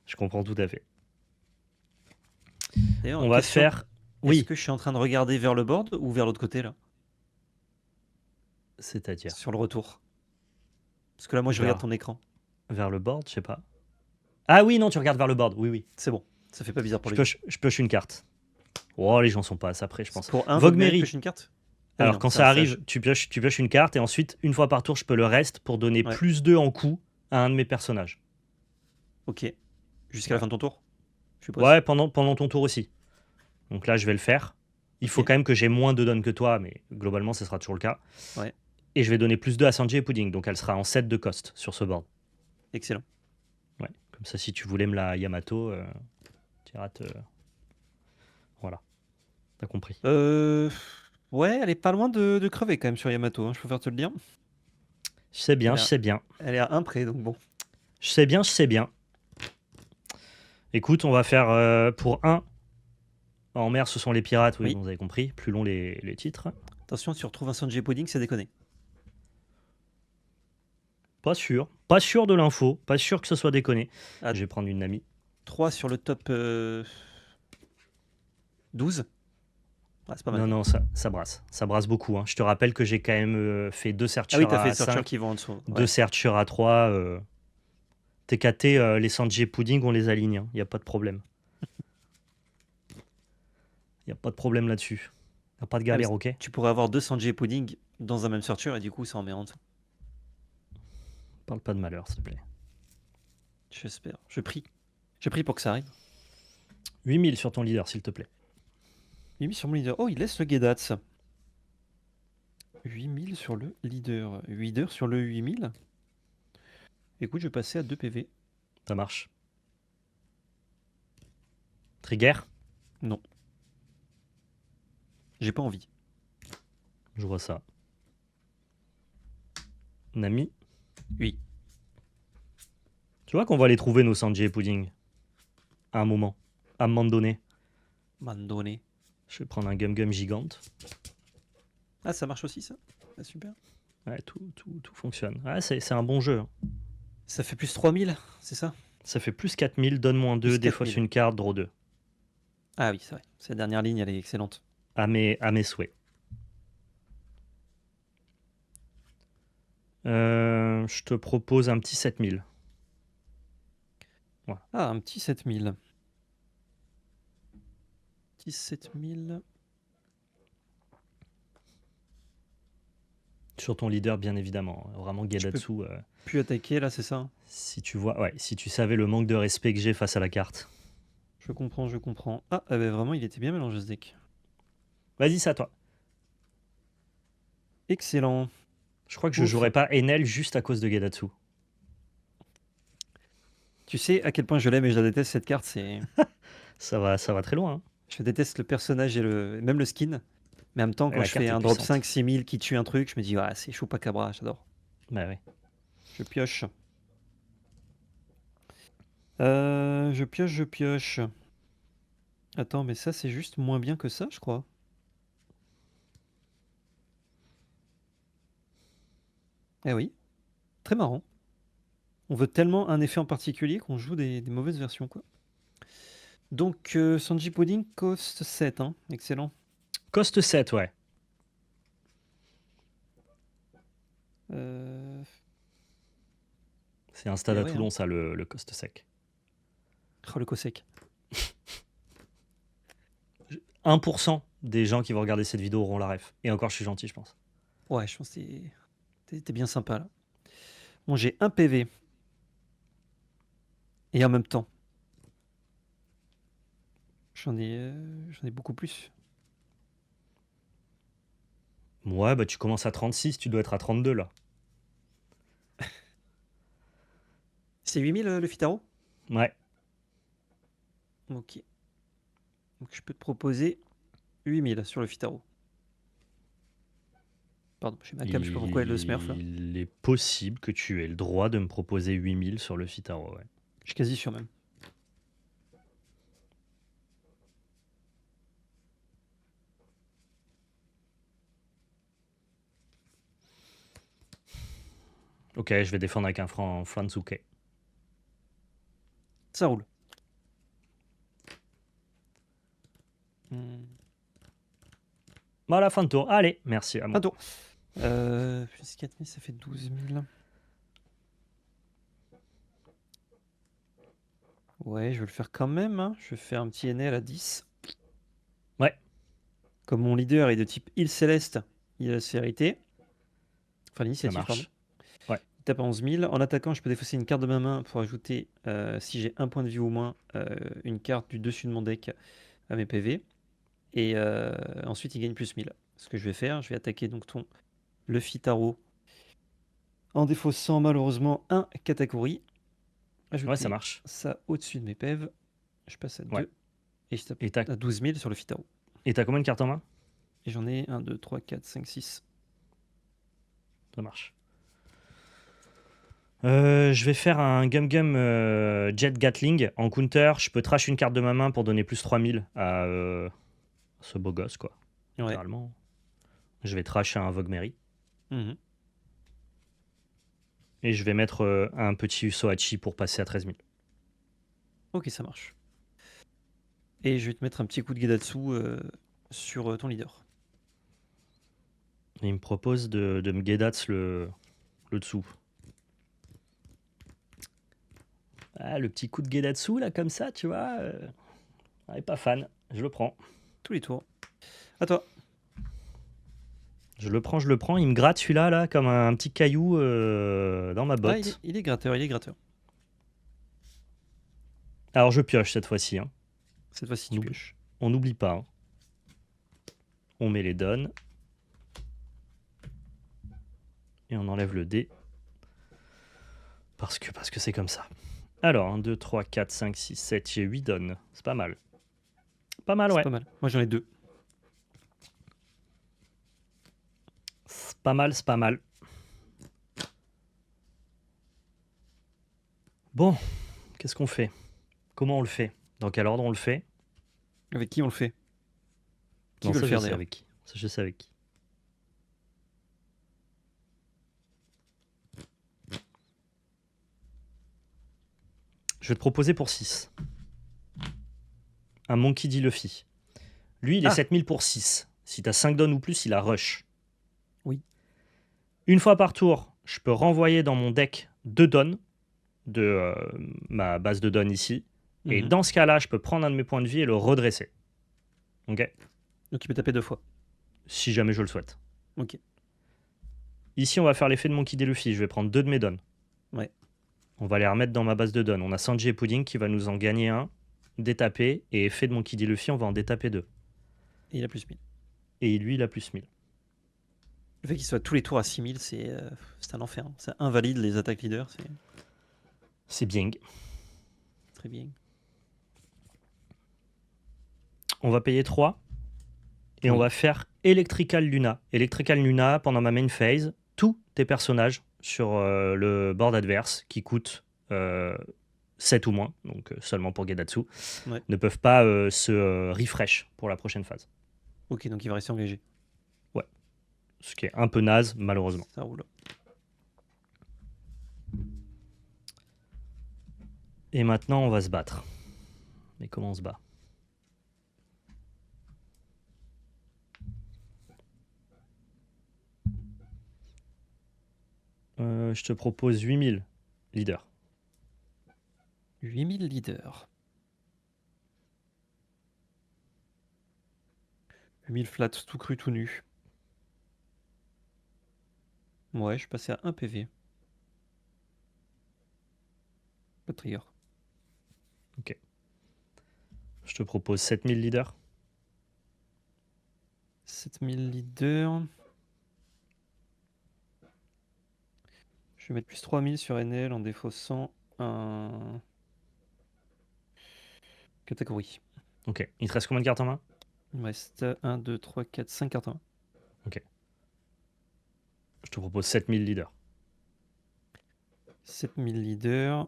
Je comprends tout à fait. D'ailleurs, On va question, faire. Est-ce Oui. que je suis en train de regarder vers le board ou vers l'autre côté, là? C'est-à-dire Sur le retour. Parce que là, moi, je Vers- regarde ton écran. vers le board, je sais pas. Ah oui, non, tu regardes vers le board. Oui, oui. C'est bon. Ça fait pas bizarre pour Je les pioche une carte. Oh, les gens sont pas assez près, je pense. Pour un Vogue Vogue Mary. pioche une carte. Ah oui, Alors, non, quand c'est ça un arrive, sage. tu pioches une carte et ensuite, une fois par tour, je peux le reste pour donner Ouais. plus 2 en coup à un de mes personnages. Ok. Jusqu'à la fin de ton tour, je suppose. Ouais, pendant ton tour aussi. Donc là, je vais le faire. Il faut Ok. quand même que j'ai moins de dons que toi, mais globalement, ce sera toujours le cas. Ouais. Et je vais donner plus 2 à Sanji et Pudding, donc elle sera en 7 de cost sur ce board. Excellent. Ouais. Comme ça, si tu voulais me la Yamato, tu iras te. Voilà. T'as compris. Ouais, elle est pas loin de crever quand même sur Yamato, hein, je préfère te le dire. Je sais bien, Elle je a- sais bien. Elle est à 1 près, donc bon. Je sais bien, je sais bien. Écoute, on va faire pour 1. En mer, ce sont les pirates, oui, Oui. vous avez compris. Plus long les titres. Attention, si tu retrouves un Sanji Pudding, c'est déconné. Pas sûr. Pas sûr de l'info. Pas sûr que ce soit déconné. Ah. Je vais prendre une Nami. 3 sur le top 12. Ah, c'est pas mal. Non, non, ça brasse. Ça brasse beaucoup. Hein. Je te rappelle que j'ai quand même fait 2 Ah searchers oui, t'as à fait Searcher 5, qui vont en dessous. 2 Ouais. searchers à 3. TKT, les Sanji et Pudding, on les aligne. Il n'y a pas de problème. Il n'y a pas de problème là-dessus. Il n'y a pas de galère, ok? Tu pourrais avoir 2 Sanji et Pudding dans un même Searcher et du coup, ça en met en dessous. Parle pas de malheur, s'il te plaît. J'espère. Je prie. Je prie pour que ça arrive. 8000 sur ton leader, s'il te plaît. 8000 sur mon leader. Oh, il laisse le Gedats. 8000 sur le leader. 8 sur le 8000. Écoute, je vais passer à 2 PV. Ça marche. Trigger? Non. J'ai pas envie. Je vois ça. Nami? Oui. Tu vois qu'on va les trouver, nos Sanji et Pudding. À un moment donné. Mandone. Je vais prendre un Gum gigante. Ah, ça marche aussi, ça? Ah, super. Ouais, tout fonctionne. Ouais, c'est un bon jeu, hein. Ça fait plus 3000, c'est ça? Ça fait plus 4000, donne moins 2, Plus défausse 4000. une carte, draw 2. Ah oui, c'est vrai. Cette dernière ligne, elle est excellente. À mes souhaits. Je te propose un petit 7000. Voilà. Ah, un petit 7000. Petit 7000. Sur ton leader, bien évidemment. Vraiment, Je peux Gedatsu. plus attaquer, là, c'est ça? Si tu vois, ouais, si tu savais le manque de respect que j'ai face à la carte. Je comprends, je comprends. Ah, bah vraiment, il était bien mélangé, ce deck. Vas-y, c'est à toi. Excellent. Je crois que je Ouf. jouerai pas Enel juste à cause de Gedatsu. Tu sais à quel point je l'aime et je la déteste, cette carte, c'est... Ça va très loin, hein. Je déteste le personnage et même le skin. Mais en même temps, Et quand la je carte fais est un drop puissante. 5-6000 qui tue un truc, je me dis, ouais, c'est Chupacabra, j'adore. Bah ouais. Je pioche. Je pioche. Attends, mais ça, c'est juste moins bien que ça, je crois. Eh oui, très marrant. On veut tellement un effet en particulier qu'on joue des mauvaises versions, quoi. Donc, Sanji Pudding cost 7, hein. Excellent. Coste 7, ouais. Euh... C'est un stade Eh à ouais, Toulon, hein. ça, le coste sec. Oh, le Cosec. 1% des gens qui vont regarder cette vidéo auront la ref. Et encore, je suis gentil, je pense. Ouais, je pense que t'es bien sympa, là. Bon, j'ai un PV. Et en même temps, j'en ai beaucoup plus. Ouais, bah tu commences à 36, tu dois être à 32 là. C'est 8000 le Fitaro? Ouais. Ok. Donc je peux te proposer 8000 sur le Fitaro. Pardon, j'ai ma cam, je sais pas pourquoi elle le smurf là. Il est possible que tu aies le droit de me proposer 8000 sur le Fitaro, ouais. Je suis quasi sûr même. Ok, je vais défendre avec un Fransuke. Ça roule. Hmm. Voilà, fin de tour. Allez, merci à moi. Un tour. Plus 4000, ça fait 12000. Ouais, je vais le faire quand même, hein. Je vais faire un petit NL à 10. Ouais. Comme mon leader est de type île céleste, il a la sévérité. Enfin, Ça l'initiative, pardon. marche. Ouais. Il tape à 11000. En attaquant, je peux défausser une carte de ma main pour ajouter, si j'ai un point de vie ou moins, une carte du dessus de mon deck à mes PV. Et ensuite, il gagne plus 1000. Ce que je vais faire, je vais attaquer donc le Fitaro en défaussant malheureusement un Katakuri. Ouais, ça Ajouter marche. ça au-dessus de mes PV. Je passe à 2. Ouais. Et je tape Et t'as à 12 000 sur le Fitaro. combien de cartes en main? Et j'en ai 1, 2, 3, 4, 5, 6. Ça marche. Je vais faire un Gum Jet Gatling. En counter, je peux trash une carte de ma main pour donner plus 3000 à ce beau gosse, quoi. Ouais. Littéralement. Je vais trash un Vogmeri. Mhm. Et je vais mettre un petit Usohachi pour passer à 13 000. Ok, ça marche. Et je vais te mettre un petit coup de Gedatsu sur ton leader. Et il me propose de me Gedats le dessous. Ah, le petit coup de Gedatsu, là, comme ça, tu vois. Ouais, pas fan. Je le prends. Tous les tours. À toi. Je le prends. Il me gratte celui-là, là, comme un petit caillou dans ma Ah, botte. il est gratteur, il est gratteur. Alors, je pioche cette fois-ci, hein. Cette fois-ci, tu pioches. On n'oublie pas, hein. On met les donnes. Et on enlève le dé. Parce que c'est comme ça. Alors, 1, 2, 3, 4, 5, 6, 7, j'ai 8 donnes. C'est pas mal. Pas mal, C'est ouais. pas mal. Moi, j'en ai 2. C'est pas mal, c'est pas mal. Bon, qu'est-ce qu'on fait? Comment on le fait? Dans quel ordre on le fait? Avec qui on le fait? Qui Non, veut ça le je faire sais d'ailleurs? avec qui. Ça je sais avec qui. Je vais te proposer pour 6. Un Monkey D. Luffy. Lui, il est Ah 7000 pour 6. Si t'as 5 dons ou plus, il a rush. oui. Une fois par tour, je peux renvoyer dans mon deck 2 dons de ma base de dons ici. Et Mhm. dans ce cas-là, je peux prendre un de mes points de vie et le redresser. Ok. Donc tu peux taper 2 fois. Si jamais je le souhaite. Ok. Ici, on va faire l'effet de Monkey D. Luffy. Je vais prendre 2 de mes dons. Ouais. On va les remettre dans ma base de dons. On a Sanji et Pudding qui va nous en gagner un, détaper. Et effet de Monkey D. Luffy, on va en détaper 2. Et il a plus 1000. Et lui, il a plus 1000. Le fait qu'il soit tous les tours à 6000, c'est un enfer. Hein. Ça invalide les attaques leaders, c'est C'est bien. très bien. On va payer 3. Et on Oui. va faire Electrical Luna. Electrical Luna, pendant ma main phase, tous tes personnages sur le board adverse qui coûtent 7 ou moins, donc seulement pour Gedatsu, Ouais. ne peuvent pas se refresh pour la prochaine phase. Ok, donc il va rester engagé. Ce qui est un peu naze, malheureusement. Ça roule. Et maintenant, on va se battre. Mais comment on se bat? Je te propose 8000 leaders. 8000 leaders. 8000 flats, tout cru, tout nu. Ouais, je suis passé à 1 PV. Pas de trigger. Je te propose 7000 leaders. 7000 leaders. Je vais mettre plus 3000 sur NL en défaussant un catégorie. Ok. Il te reste combien de cartes en main? Il me reste 1, 2, 3, 4, 5 cartes en main. Je te propose 7000 leaders. 7000 leaders.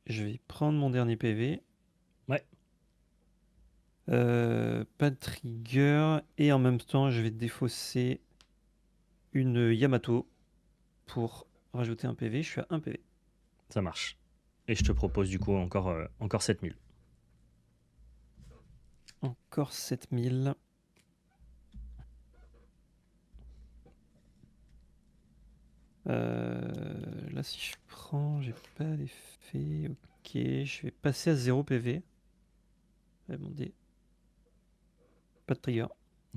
Je vais prendre mon dernier PV. Ouais. Pas de trigger. Et en même temps, je vais défausser une Yamato pour rajouter un PV. Je suis à 1 PV. Ça marche. Et je te propose du coup encore 7000. Encore 7000. Là, si je prends, j'ai pas d'effet. Ok, je vais passer à 0 PV. Ouais, mon dé. Pas de trigger.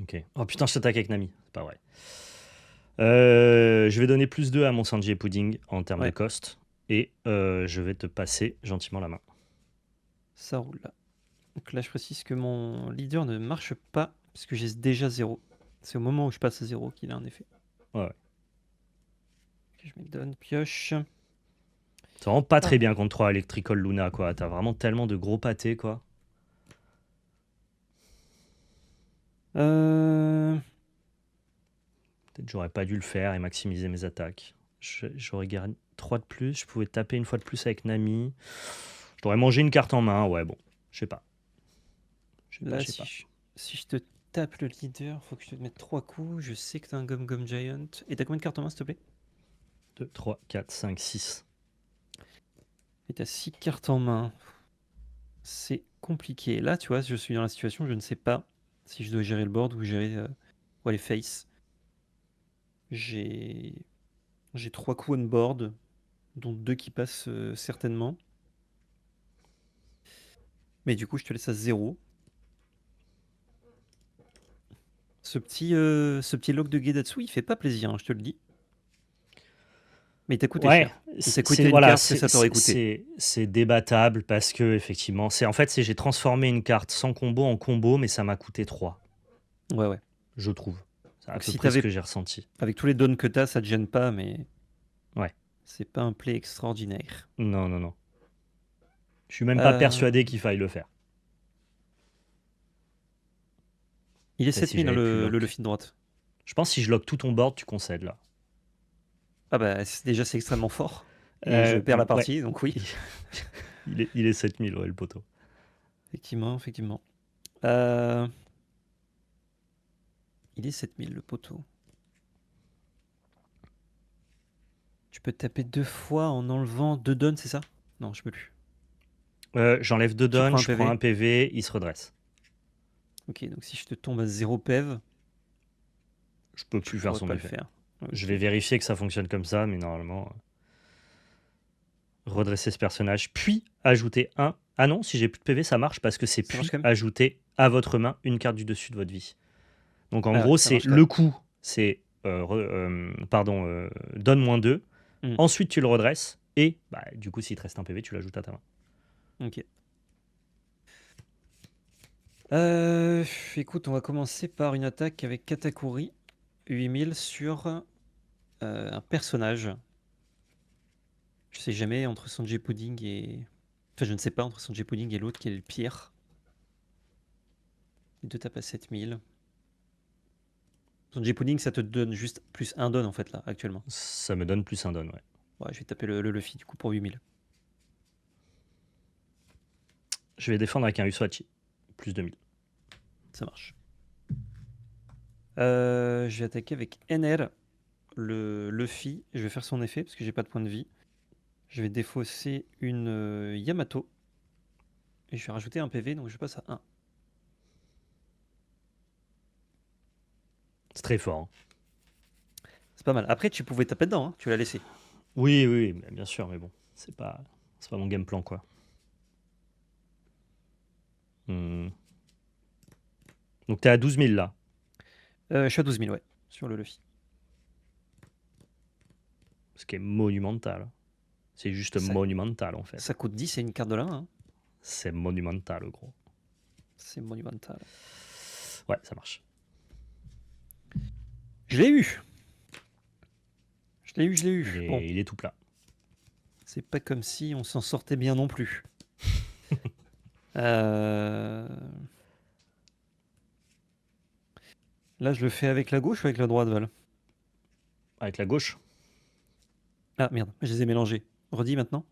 Ok. Oh putain, je t'attaque avec Nami. C'est pas vrai. Je vais donner plus 2 à mon Sanji et Pudding en termes Ouais. de cost. Et je vais te passer gentiment la main. Ça roule là. Donc là, je précise que mon leader ne marche pas parce que j'ai déjà 0. C'est au moment où je passe à 0 qu'il a un effet. Ouais. Ok, je me donne pioche. C'est vraiment pas très bien contre 3 Electrical Luna, quoi. T'as vraiment tellement de gros pâtés, quoi. Euh... Peut-être j'aurais pas dû le faire et maximiser mes attaques. J'aurais gagné 3 de plus. Je pouvais taper une fois de plus avec Nami. Je t'aurais mangé une carte en main. Ouais, bon. Je sais pas. Là, si je te tape le leader, faut que je te mette 3 coups. Je sais que t'as un Gum Gum Giant. Et t'as combien de cartes en main, s'il te plaît? 2, 3, 4, 5, 6. Et t'as 6 cartes en main. C'est compliqué. Là, tu vois, je suis dans la situation, je ne sais pas si je dois gérer le board ou gérer ou aller face. J'ai 3 coups on board, dont 2 qui passent certainement. Mais du coup, je te laisse à 0. Ce petit lock de Gedatsu, il fait pas plaisir, hein, je te le dis. Mais il t'a coûté cher. Il t'a coûté une carte que ça t'aurait coûté. c'est débattable parce que effectivement, j'ai transformé une carte sans combo en combo, mais ça m'a coûté 3, Ouais. je trouve. C'est à Donc peu si près ce t'avais, que j'ai ressenti. avec tous les dons que t'as, ça te gêne pas, mais Ouais. c'est pas un play extraordinaire. Non. Je suis même pas persuadé qu'il faille le faire. Il est Peut-être 7000 j'avais pu le lock. Luffy de droite. Je pense que si je lock tout ton board, tu concèdes là. Ah bah déjà c'est extrêmement fort. Et je perds la partie, donc oui. Il est 7000, ouais, le poteau. Effectivement. Euh, Il est 7000 le poteau. Tu peux taper 2 fois en enlevant 2 dons, c'est ça? Non, je peux plus. J'enlève 2 Tu dons, prends un je prends PV. un PV, il se redresse. Ok, donc si je te tombe à 0 PEV, Je peux tu plus faire pourrais son pas le effet. faire. Je Ok. vais vérifier que ça fonctionne comme ça, mais normalement, redresser ce personnage, puis ajouter un. Ah non, si j'ai plus de PV, ça marche parce que c'est Ça marche puis quand même? ajouter à votre main une carte du dessus de votre vie. Donc en Ah ouais, gros, ça c'est marche quand le même. coup, c'est pardon, donne -2. Hmm. Ensuite, tu le redresses et bah, du coup, s'il te reste un PV, tu l'ajoutes à ta main. Ok. Écoute, on va commencer par une attaque avec Katakuri 8000 sur un personnage. Je sais jamais entre Sanjay Pudding et. Enfin, je ne sais pas entre Sanjay Pudding et l'autre qui est le pire. Les deux tapent à 7000. Sanjay Pudding, ça te donne juste plus un don en fait là, actuellement. Ça me donne plus un don, ouais. Ouais, je vais taper le Luffy du coup pour 8000. Je vais défendre avec un Uswachi, plus 2000. Ça marche. Je vais attaquer avec NR, le Luffy. Je vais faire son effet parce que j'ai pas de point de vie. Je vais défausser une Yamato. Et je vais rajouter un PV, donc je passe à 1. C'est très fort. Hein. C'est pas mal. Après, tu pouvais taper dedans, hein, tu l'as laissé. Oui, oui, bien sûr, mais bon, c'est pas mon game plan, quoi. Hmm. Donc t'es à 12 000 là. Je suis à 12 000, ouais, sur le Luffy. Ce qui est monumental. C'est juste Ça, monumental, en fait. ça coûte 10 et une carte de la main. Hein. C'est monumental, gros. C'est monumental. Ouais, ça marche. Je l'ai eu. Je l'ai eu, je l'ai eu. Bon, Il est tout plat. c'est pas comme si on s'en sortait bien non plus. Euh, Là, je le fais avec la gauche ou avec la droite, Val? Avec la gauche. Ah merde, je les ai mélangés. Redis maintenant.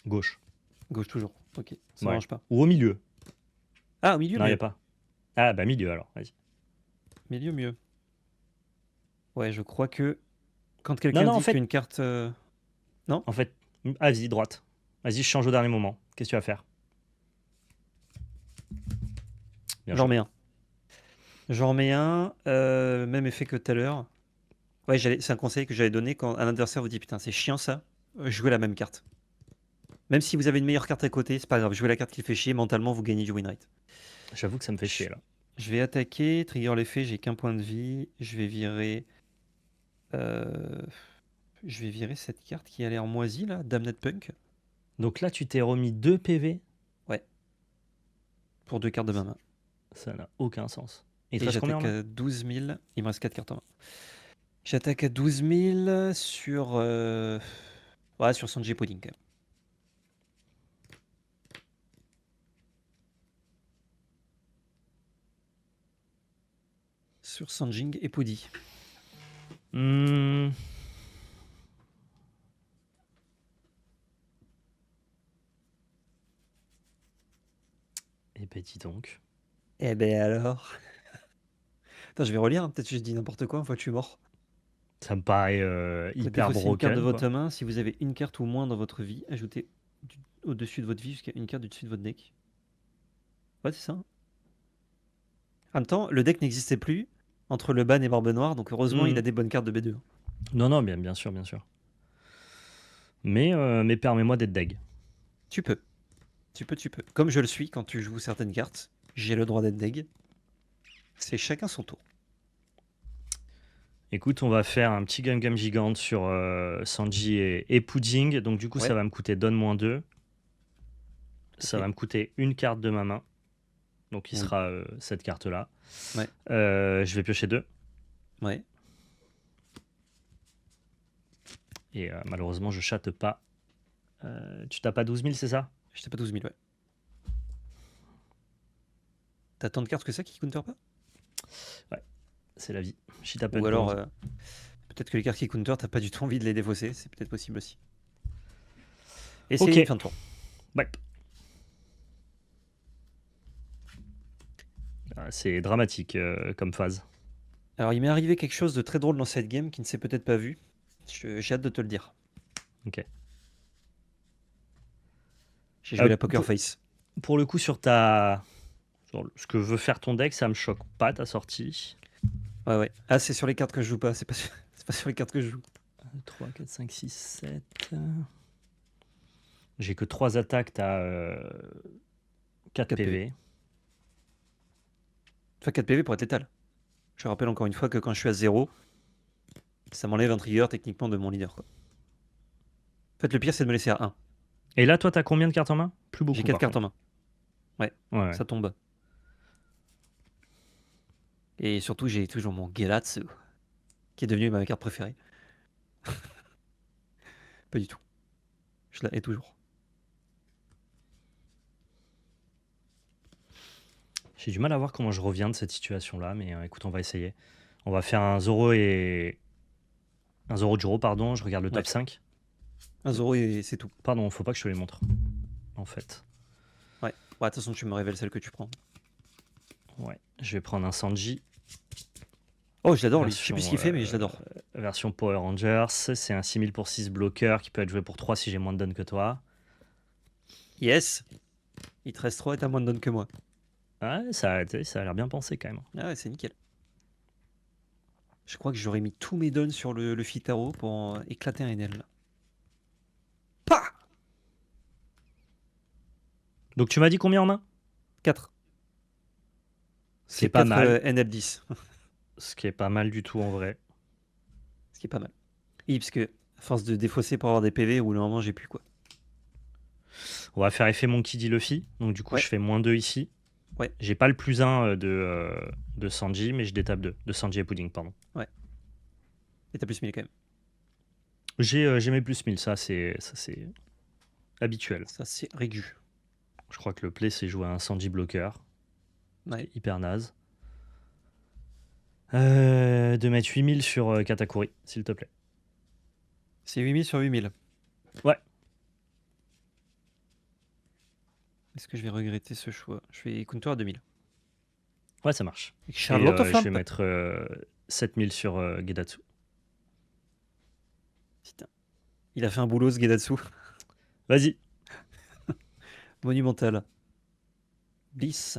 Gauche. Gauche toujours. Ok, ça Ouais. m'arrange pas. Ou au milieu. Ah, au milieu, Non, il n'y a mieux. pas. Ah, bah milieu alors, vas-y. Milieu, mieux. Ouais, je crois que quand Non, quelqu'un non, dit qu'une carte. Non? en fait, vas-y, droite. Vas-y, je change au dernier moment. Qu'est-ce que tu vas faire? Bien J'en joué. mets un. J'en mets un, même effet que tout à l'heure. Ouais, c'est un conseil que j'avais donné quand un adversaire vous dit putain, c'est chiant ça, jouez la même carte. Même si vous avez une meilleure carte à côté, c'est pas grave, jouez la carte qui fait chier, mentalement vous gagnez du win rate. J'avoue que ça me fait chier là. Je vais attaquer, trigger l'effet, j'ai qu'un point de vie. Je vais virer. Je vais virer cette carte qui a l'air moisie là, Damned Punk. Donc là, tu t'es remis 2 PV. Ouais. Pour 2 cartes de ma main. Ça n'a aucun sens. Et il te Et reste combien en j'attaque main? à 12 000. Il me reste 4 cartes en main. J'attaque à 12 000 sur. Ouais, sur Sanjay Pudding quand même. Sur Sanjing et Pudi. Hmm. Eh ben dis donc. Eh ben alors. Attends, je vais relire, hein, peut-être que je dis n'importe quoi, une fois que je suis mort. Ça me paraît hyper Défaussez une carte de broken, votre quoi. main. Si vous avez une carte ou moins dans votre vie, ajoutez au-dessus de votre vie jusqu'à une carte du dessus de votre deck. Ouais, c'est ça. Hein. En même temps, le deck n'existait plus entre le ban et Barbe Noire, donc heureusement, il Hmm. a des bonnes cartes de B2. Non, non, bien sûr, bien sûr. Mais permets-moi d'être deg. Tu peux. Tu peux. Comme je le suis quand tu joues certaines cartes, j'ai le droit d'être deg. C'est chacun son tour. Écoute, on va faire un petit gum gigante sur Sanji et Pudding. Donc du coup, Ouais. ça va me coûter donne-2. Ça Ok. va me coûter une carte de ma main. Donc il Oui. sera cette carte-là. Ouais. Je vais piocher 2. Ouais. Et malheureusement, je chatte pas. Tu tapes pas 12 000, c'est ça? J'étais pas 12 000, ouais. T'as tant de cartes que ça qui counter pas? Ouais, c'est la vie. Shit happens, Ou comme on alors, dit. peut-être que les cartes qui counter, t'as pas du tout envie de les défausser. C'est peut-être possible aussi. Et Ok. c'est fin de tour. Ouais. c'est dramatique comme phase. Alors, il m'est arrivé quelque chose de très drôle dans cette game qui ne s'est peut-être pas vu. J'ai hâte de te le dire. Ok. J'ai joué la Pour, Poker Face. pour le coup, sur ce que veut faire ton deck, ça me choque pas ta sortie. Ouais, ouais. Ah, c'est sur les cartes que je joue pas. C'est pas c'est pas sur les cartes que je joue. 3, 4, 5, 6, 7. J'ai que 3 attaques, t'as 4 4 PV. Enfin, 4 PV pour être létal. Je rappelle encore une fois que quand je suis à 0, ça m'enlève un trigger techniquement de mon leader, quoi. En fait, le pire, c'est de me laisser à 1. Et là, toi, t'as combien de cartes en main? Plus beaucoup. J'ai 4 par cartes en contre. main. Ouais, Ouais. ça tombe. Et surtout, j'ai toujours mon Geratsu, qui est devenu ma carte préférée. Pas du tout. Je la hais toujours. J'ai du mal à voir comment je reviens de cette situation-là, mais écoute, on va essayer. On va faire un Zoro et. Un Zoro Juro, pardon. Je regarde le top Ouais. 5. Un Zoro et c'est tout. Pardon, faut pas que je te les montre. En fait. Ouais. Ouais, de toute façon, tu me révèles celle que tu prends. Ouais. Je vais prendre un Sanji. Oh, je l'adore lui. Je sais plus ce qu'il fait, mais je l'adore. Version Power Rangers. C'est un 6000 pour 6 bloqueur qui peut être joué pour 3 si j'ai moins de dons que toi. Yes. Il te reste 3 et t'as moins de donne que moi. Ouais, ça a l'air bien pensé quand même. Ah ouais, c'est nickel. Je crois que j'aurais mis tous mes dons sur le Fitaro pour éclater un NL. Là. Pah. Donc tu m'as dit combien en main? 4. C'est pas 4 mal. NL10. Ce qui est pas mal du tout en vrai. Ce qui est pas mal. Oui, parce que à force de défausser pour avoir des PV, au bout d'un moment, j'ai plus quoi. On va faire effet Monkey D. Luffy. Donc du coup, Ouais. je fais -2 ici. Ouais. J'ai pas le +1 de Sanji, mais je détape 2. De Sanji et Pudding, pardon. Ouais. Et t'as plus 1000 quand même. J'ai mes +1000, ça c'est habituel. Ça, c'est régu. Je crois que le play, c'est jouer un Sanji bloqueur. Ouais. Hyper naze. De mettre 8000 sur Katakuri, s'il te plaît. C'est 8000 sur 8000. Ouais. Est-ce que je vais regretter ce choix? Je fais counter à 2000. Ouais, ça marche. Charlotte of je vais Lamp. mettre 7000 sur Gedatsu. Putain. Il a fait un boulot, ce Gedatsu. Vas-y. Monumental. Bliss.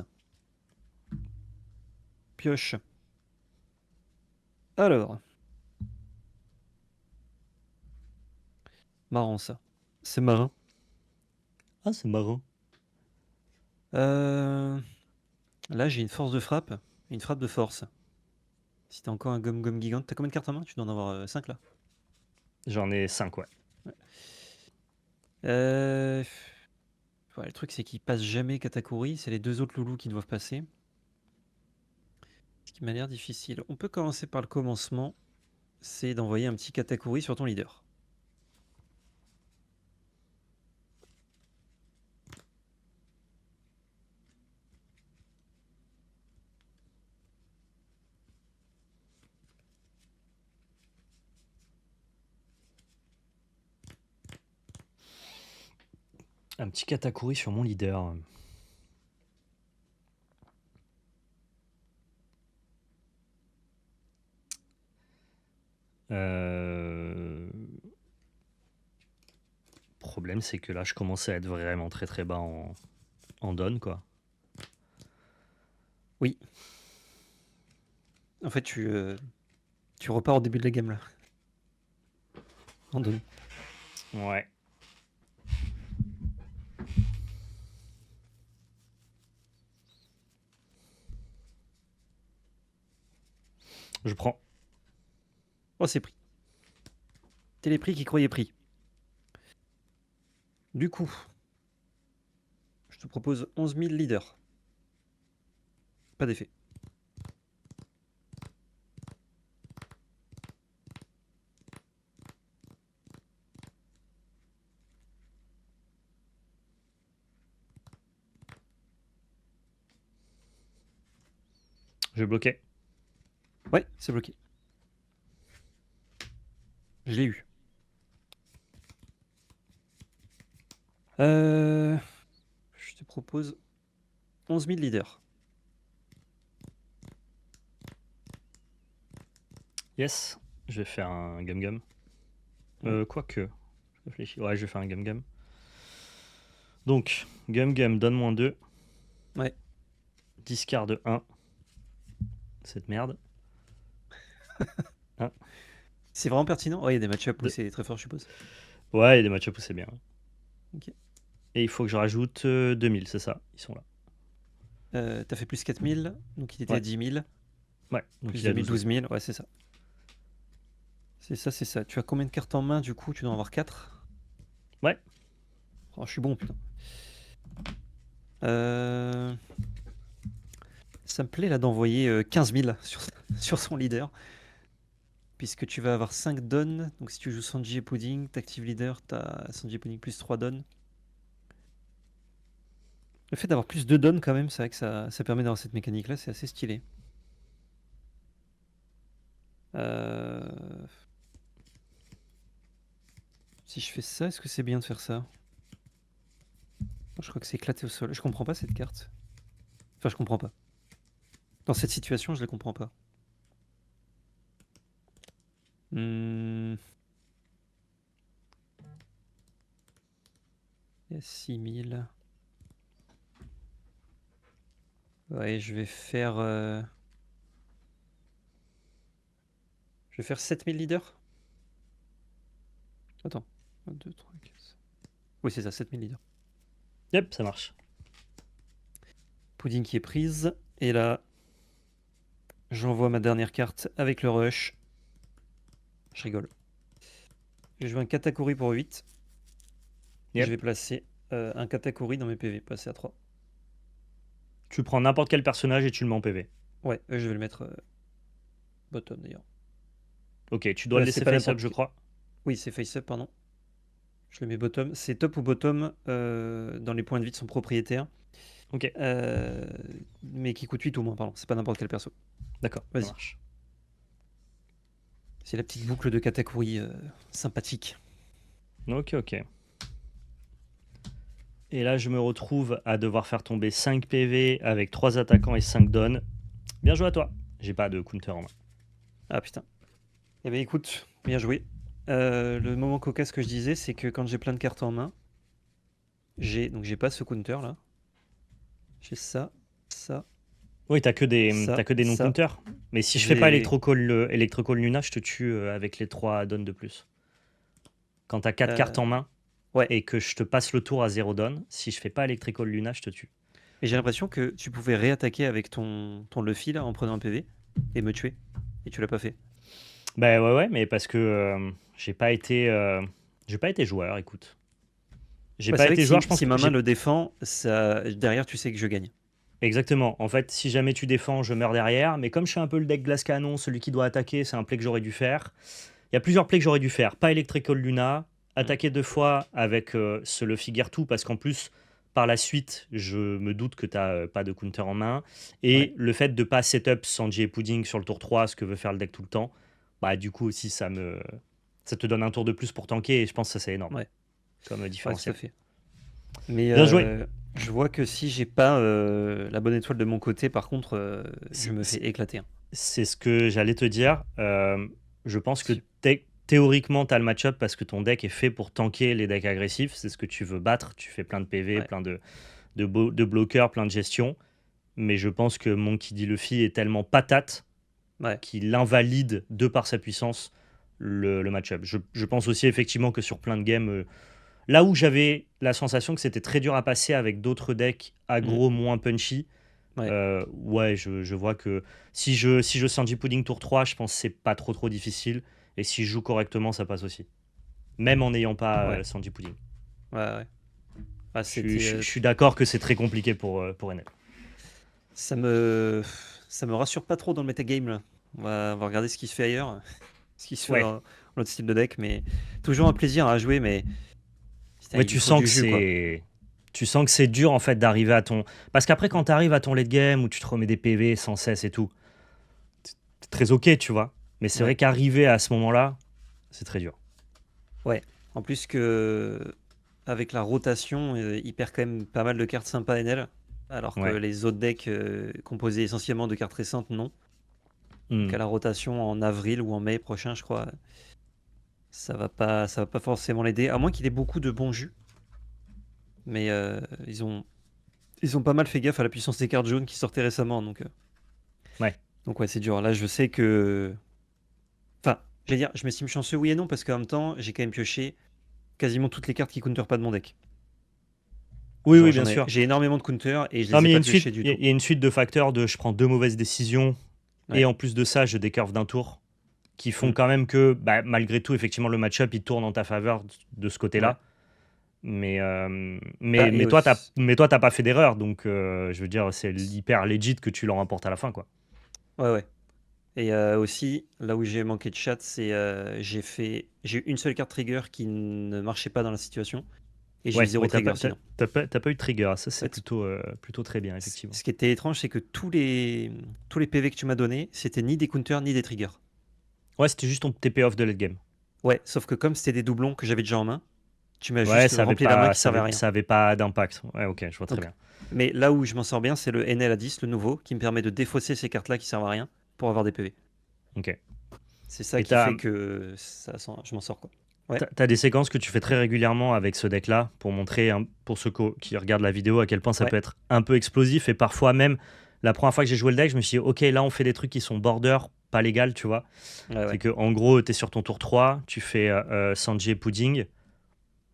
Pioche. Alors. Marrant, ça. C'est marrant. Ah, c'est marrant. Là, j'ai une force de frappe et une frappe de force. Si t'as encore un gomme gigante, t'as combien de cartes en main? Tu dois en avoir 5 là. J'en ai 5, ouais. Ouais, le truc, c'est qu'il passe jamais Katakuri. C'est les 2 autres loulous qui doivent passer. Ce qui m'a l'air difficile. On peut commencer par le commencement. C'est d'envoyer un petit Katakuri sur ton leader. Un petit Katakuri sur mon leader. Problème, c'est que là, je commençais à être vraiment très très bas en don, quoi. Oui. En fait, tu repars au début de la game là. En donne. Ouais. Je prends. Oh, c'est pris. T'es les prix qui croyaient pris. Du coup, je te propose 11 000 leaders. Pas d'effet. Je vais bloquer. Ouais, c'est bloqué. Je l'ai eu. Je te propose 11 000 leaders. Yes, je vais faire un gum-gum. Quoique, je réfléchis. Ouais, je vais faire un gum-gum. Donc, gum-gum, donne moins 2. Ouais. Discard 1. Cette merde. C'est vraiment pertinent? Ouais, il y a des match-ups où De- c'est très fort, je suppose. Ouais, il y a des match-ups où c'est bien. Ok. Et il faut que je rajoute 2000, c'est ça. Ils sont là. T'as fait plus 4000, donc il était Ouais. à 10 000. Ouais, donc Plus il a 2000, 12 000. 12 000, ouais, c'est ça. C'est ça. Tu as combien de cartes en main, du coup? Tu dois en avoir 4. Ouais. Oh, je suis bon, putain. Ça me plaît, là, d'envoyer 15 000 sur son leader. Puisque tu vas avoir 5 dons. Donc si tu joues Sanji et Pudding, t'actives leader, t'as Sanji et Pudding plus 3 dons. Le fait d'avoir plus de dons quand même, c'est vrai que ça permet d'avoir cette mécanique là, c'est assez stylé. Si je fais ça, est-ce que c'est bien de faire ça? Je crois que c'est éclaté au sol. Je comprends pas cette carte. Enfin, je comprends pas. Dans cette situation, je la comprends pas. Il y a 6000. Ouais, je vais faire 7000 leaders. Attends. 1, 2, 3, 4. Oui, c'est ça, 7000 leaders. Yep, ça marche. Pudding qui est prise. Et là, j'envoie ma dernière carte avec le rush. Je rigole. Je vais jouer un Katakuri pour 8. Et Yep. je vais placer un Katakuri dans mes PV, passer à 3. Tu prends n'importe quel personnage et tu le mets en PV. Ouais, je vais le mettre bottom d'ailleurs. Ok, tu dois le laisser pas face up, n'importe je quel. crois. Oui, c'est face up, pardon. Je le mets bottom. C'est top ou bottom dans les points de vie de son propriétaire. Ok, Mais qui coûte 8 ou moins, pardon. C'est pas n'importe quel perso. d'accord, ça Vas-y. marche. C'est la petite boucle de Katakuri sympathique. Ok. Et là, je me retrouve à devoir faire tomber 5 PV avec 3 attaquants et 5 dons. Bien joué à toi. J'ai pas de counter en main. Ah putain. Eh ben écoute, bien joué. Le moment cocasse que je disais, c'est que quand j'ai plein de cartes en main, j'ai pas ce counter là. J'ai ça, Oui, t'as que des ça, non-counters. Mais si je fais pas J'ai Electrocall Luna, je te tue avec les 3 dons de plus. Quand t'as 4 cartes en main ouais. et que je te passe le tour à 0 don, si je fais pas Electrical Luna, je te tue. Et j'ai l'impression que tu pouvais réattaquer avec ton Luffy là en prenant un PV et me tuer. Et tu l'as pas fait. Bah ouais, mais parce que j'ai pas été joueur, écoute. J'ai Ouais, pas c'est vrai que été joueur, je pense si que ma main j'ai... le défend, ça, derrière tu sais que je gagne. Exactement. En fait, si jamais tu défends, je meurs derrière. Mais comme je suis un peu le deck glace canon, celui qui doit attaquer, c'est un play que j'aurais dû faire. Il y a plusieurs plays que j'aurais dû faire. Pas Electrical Luna, attaquer 2 fois avec ce Luffy Gear 2, parce qu'en plus, par la suite, je me doute que tu n'as pas de counter en main. Et Ouais. le fait de pas setup Sanji et Pudding sur le tour 3, ce que veut faire le deck tout le temps, bah du coup aussi, ça te donne un tour de plus pour tanker. Et je pense que ça, c'est énorme Ouais. comme Ouais, tout à différentiel. fait. Mais Bien joué. je vois que si j'ai pas la bonne étoile de mon côté, par contre, je C'est me fais éclater. c'est ce que j'allais te dire. Je pense que Si- théoriquement, tu as le match-up parce que ton deck est fait pour tanker les decks agressifs. C'est ce que tu veux battre. Tu fais plein de PV, Ouais. plein de bloqueurs, plein de gestion. Mais je pense que Monkey D. Luffy est tellement patate Ouais. qu'il invalide, de par sa puissance, le match-up. Je pense aussi effectivement que sur plein de games, là où j'avais la sensation que c'était très dur à passer avec d'autres decks aggro moins punchy, Ouais. ouais, je vois que si je Sanji Pudding tour 3, je pense que c'est pas trop difficile. Et si je joue correctement, ça passe aussi. Même en n'ayant pas Ouais. Sanji Pudding. Ouais. Ah, Je suis d'accord que c'est très compliqué pour NL. ça me rassure pas trop dans le metagame là. On va regarder ce qui se fait ailleurs, ce qui se fait Ouais. dans l'autre style de deck, mais toujours un plaisir à jouer, mais putain, Ouais, il lui faut du jus quoi. tu sens que c'est dur en fait d'arriver à ton. Parce qu'après, quand tu arrives à ton late game où tu te remets des PV sans cesse et tout, c'est très ok, tu vois. Mais c'est Ouais. vrai qu'arriver à ce moment-là, c'est très dur. Ouais. En plus que avec la rotation, il perd quand même pas mal de cartes sympas NL, alors que Ouais. les autres decks composés essentiellement de cartes récentes, non. Hmm. Donc à la rotation en avril ou en mai prochain, je crois, ça va pas forcément l'aider, à moins qu'il ait beaucoup de bons jus. Mais ils ont pas mal fait gaffe à la puissance des cartes jaunes qui sortaient récemment, Ouais. donc ouais, c'est dur. Là, je sais que, enfin, je vais dire, je m'estime chanceux, oui et non, parce qu'en même temps, j'ai quand même pioché quasiment toutes les cartes qui counterent pas de mon deck. Oui, Genre, oui, bien sûr. j'ai énormément de counters et je Non, les ai mais il y a pas une suite, piochés du il y a tout. il y a une suite de facteurs de je prends 2 mauvaises décisions et Ouais. en plus de ça, je décurve d'un tour qui font Mm. quand même que, bah, malgré tout, effectivement, le match-up il tourne en ta faveur de ce Ouais. côté-là. Mais, Ah, et aussi, mais toi, t'as pas fait d'erreur, donc je veux dire, c'est hyper legit que tu l'en rapportes à la fin, quoi. ouais, ouais. Et aussi, là où j'ai manqué de chat, c'est j'ai eu une seule carte trigger qui ne marchait pas dans la situation et j'ai eu Ouais, zéro ouais, trigger sinon. t'as pas eu de trigger, ça En c'est fait, plutôt, plutôt très bien, effectivement. ce qui était étrange, c'est que tous les PV que tu m'as donné, c'était ni des counters ni des triggers. Ouais, c'était juste ton TP off de late game. Ouais, sauf que comme c'était des doublons que j'avais déjà en main, tu m'as Ouais, juste rempli la main qui servait à rien. ça avait pas d'impact. Ouais, ok, je vois très Donc, bien. mais là où je m'en sors bien, c'est le NL à 10, le nouveau, qui me permet de défausser ces cartes-là qui servent à rien pour avoir des PV. Ok. C'est ça Et qui fait que je m'en sors quoi. Ouais, t'as des séquences que tu fais très régulièrement avec ce deck-là pour montrer, pour ceux qui regardent la vidéo, à quel point ça ouais, peut être un peu explosif et parfois même, la première fois que j'ai joué le deck, je me suis dit, ok, là on fait des trucs qui sont border, pas légal, tu vois. ouais, C'est ouais. que en gros, tu es sur ton tour 3, tu fais Sanjay Pudding.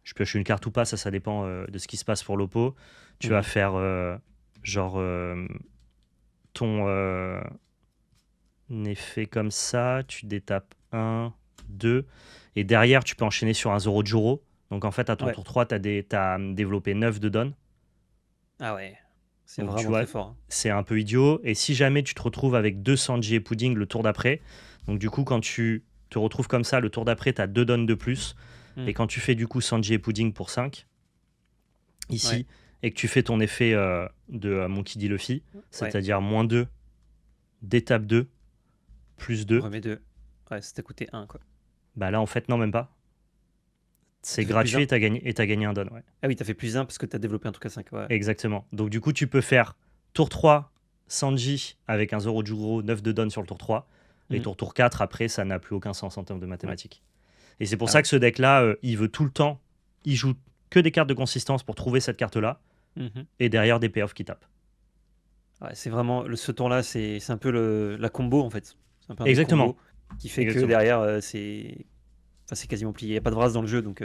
Je pioche une carte ou pas, ça dépend de ce qui se passe pour l'oppo. Tu vas Mhm. faire genre ton effet comme ça, tu détapes un 2 et derrière tu peux enchaîner sur un Zoro Juro. Donc en fait, à ton Ouais. tour 3, tu as développé 9 de don. Ah ouais, c'est Donc tu vraiment vois, très fort, hein. c'est un peu idiot. Et si jamais tu te retrouves avec 2 Sanji et Pudding le tour d'après, donc du coup, quand tu te retrouves comme ça, le tour d'après, tu as 2 dons de plus. Mm. Et quand tu fais du coup Sanji et Pudding pour 5, Ouais, ici, et que tu fais ton effet de Monkey D. Luffy, ouais, c'est-à-dire -2, d'étape 2, plus on 2, remet deux. Ouais, c'était coûté un quoi. bah là en fait non même pas. Ah, C'est tu fais plus gratuit un. et t'as gagné un don. Ouais. Ah oui, t'as fait plus un parce que t'as développé un truc à 5. Ouais. Exactement. Donc du coup tu peux faire tour 3 Sanji avec un Zoro Juro 9 de don sur le tour 3 et Mm. tour 4 après ça n'a plus aucun sens en termes de Ouais. mathématiques. Et c'est pour Ah ça ouais. que ce deck là il veut tout le temps, il joue que des cartes de consistance pour trouver cette carte là Mhm. et derrière des payoffs qui tapent. Ouais, c'est vraiment ce tour-là, c'est un peu la combo en fait. C'est un peu un deck Exactement. combo qui fait que Exactement. derrière c'est quasiment plié. Il n'y a pas de Vras dans le jeu donc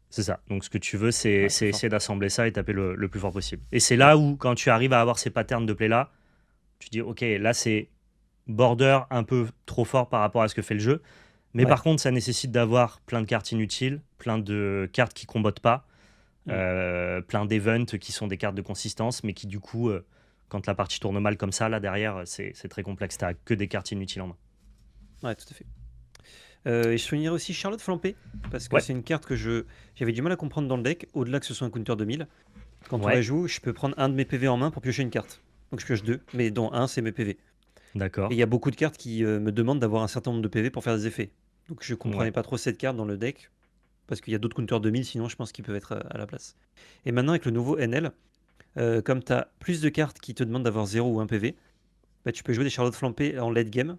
C'est ça. Donc ce que tu veux, ouais, c'est c'est fort. essayer d'assembler ça et taper le plus fort possible. Et c'est Ouais. là où, quand tu arrives à avoir ces patterns de play-là, tu dis, ok, là c'est border un peu trop fort par rapport à ce que fait le jeu. Mais Ouais. par contre, ça nécessite d'avoir plein de cartes inutiles, plein de cartes qui combattent pas, Mm. plein d'events qui sont des cartes de consistance, mais qui du coup, quand la partie tourne mal comme ça, là derrière, c'est très complexe. T'as que des cartes inutiles en main. Ouais, tout à fait. Et je soulignerai aussi Charlotte Flampé, parce que Ouais, c'est une carte que j'avais du mal à comprendre dans le deck, au-delà que ce soit un counter 2000. Quand on la ouais, joue, je peux prendre un de mes PV en main pour piocher une carte. Donc je pioche deux, mais dont un c'est mes PV. Et il d'accord. y a beaucoup de cartes qui me demandent d'avoir un certain nombre de PV pour faire des effets. Donc je comprenais Ouais, pas trop cette carte dans le deck, parce qu'il y a d'autres counters 2000, sinon je pense qu'ils peuvent être à la place. Et maintenant avec le nouveau NL, comme tu as plus de cartes qui te demandent d'avoir 0 ou 1 PV, bah, tu peux jouer des Charlotte Flampé en late game.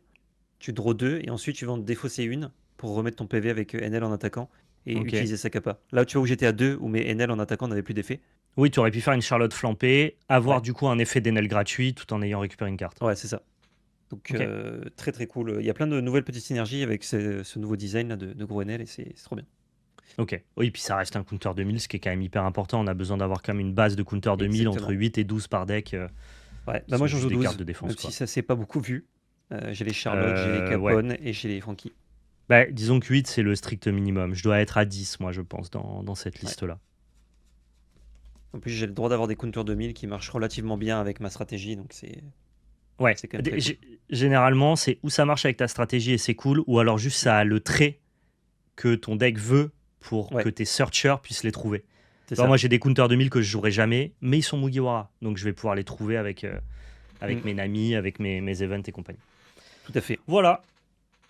Tu draws 2 et ensuite tu vas en défausser une pour remettre ton PV avec NL en attaquant et ok. utiliser sa capa. Là tu vois où j'étais à 2 où mes NL en attaquant n'avaient plus d'effet. Oui, tu aurais pu faire une Charlotte flampée, avoir Ouais, du coup un effet d'Enel gratuit tout en ayant récupéré une carte. ouais, c'est ça. Donc Ok, très très cool. Il y a plein de nouvelles petites synergies avec ce nouveau design là de gros NL et c'est trop bien. ok. Oui, puis ça reste un counter 2000, ce qui est quand même hyper important. On a besoin d'avoir quand même une base de counter 2000 entre Exactement. 8 et 12 par deck, Ouais, qui bah moi sont j'en juste joue des cartes 12, de défense, même si quoi. ça s'est pas beaucoup vu. J'ai les Charlotte, j'ai les Ouais. Capone et j'ai les Frankie. Bah, disons que 8, c'est le strict minimum. Je dois être à 10, moi, je pense, dans cette Ouais. liste-là. En plus j'ai le droit d'avoir des counters 2000 qui marchent relativement bien avec ma stratégie, donc Ouais. c'est quand même très cool. Généralement, c'est où ça marche avec ta stratégie et c'est cool, ou alors juste ça a le trait que ton deck veut pour que Ouais, tes searchers puissent les trouver. c'est Genre, moi, ça. j'ai des counters 2000 que je jouerai jamais, mais ils sont Mugiwara. Donc, je vais pouvoir les trouver Mm, avec mes Nami, avec mes events et compagnie. tout à fait. Voilà.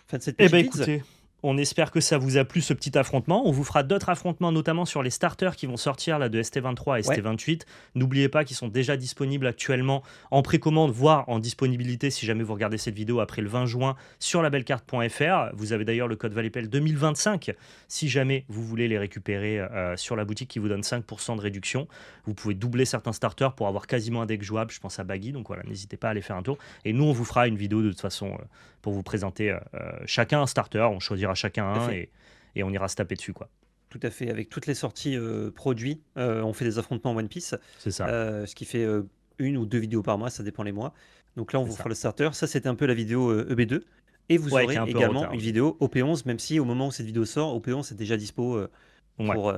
Fin de cette Eh ben petite vids. écoutez, On espère que ça vous a plu ce petit affrontement. On vous fera d'autres affrontements, notamment sur les starters qui vont sortir là, de ST23 et Ouais, ST28. N'oubliez pas qu'ils sont déjà disponibles actuellement en précommande, voire en disponibilité si jamais vous regardez cette vidéo après le 20 juin sur labellecarte.fr. Vous avez d'ailleurs le code VALEPEL 2025 si jamais vous voulez les récupérer sur la boutique qui vous donne 5% de réduction. Vous pouvez doubler certains starters pour avoir quasiment un deck jouable. Je pense à Baggy, donc voilà, n'hésitez pas à aller faire un tour. Et nous, on vous fera une vidéo de toute façon pour vous présenter chacun un starter. On choisira chacun tout à un fait. et on ira se taper dessus, quoi. Tout à fait. Avec toutes les sorties produits, on fait des affrontements One Piece, C'est ça, ce qui fait une ou deux vidéos par mois, ça dépend les mois. Donc là, on c'est vous fera ça. le starter. Ça, c'était un peu la vidéo EB2. Et vous Ouais, qui est aurez un peu en également retard. une vidéo OP11, même si au moment où cette vidéo sort, OP11 est déjà dispo Ouais. pour,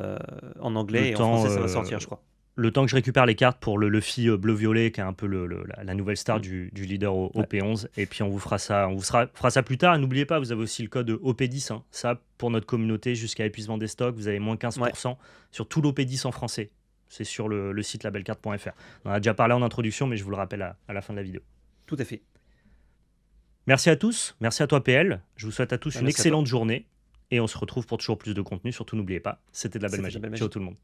en Le anglais et en temps, français, ça va sortir, je crois. le temps que je récupère les cartes pour le Luffy bleu-violet, qui est un peu la nouvelle star Mm. du leader au Ouais, P11. Et puis on vous fera ça, fera ça plus tard. Et n'oubliez pas, vous avez aussi le code OP10. Hein. Ça, pour notre communauté, jusqu'à épuisement des stocks, vous avez moins ouais, 15% sur tout l'OP10 en français. C'est sur le site labelcarte.fr. On en a déjà parlé en introduction, mais je vous le rappelle à la fin de la vidéo. tout à fait. Merci à tous, merci à toi PL. Je vous souhaite à tous Bah, une merci à toi. excellente journée. Et on se retrouve pour toujours plus de contenu. Surtout, n'oubliez pas, c'était de la belle C'était de la magie. belle Ciao magie. tout le monde.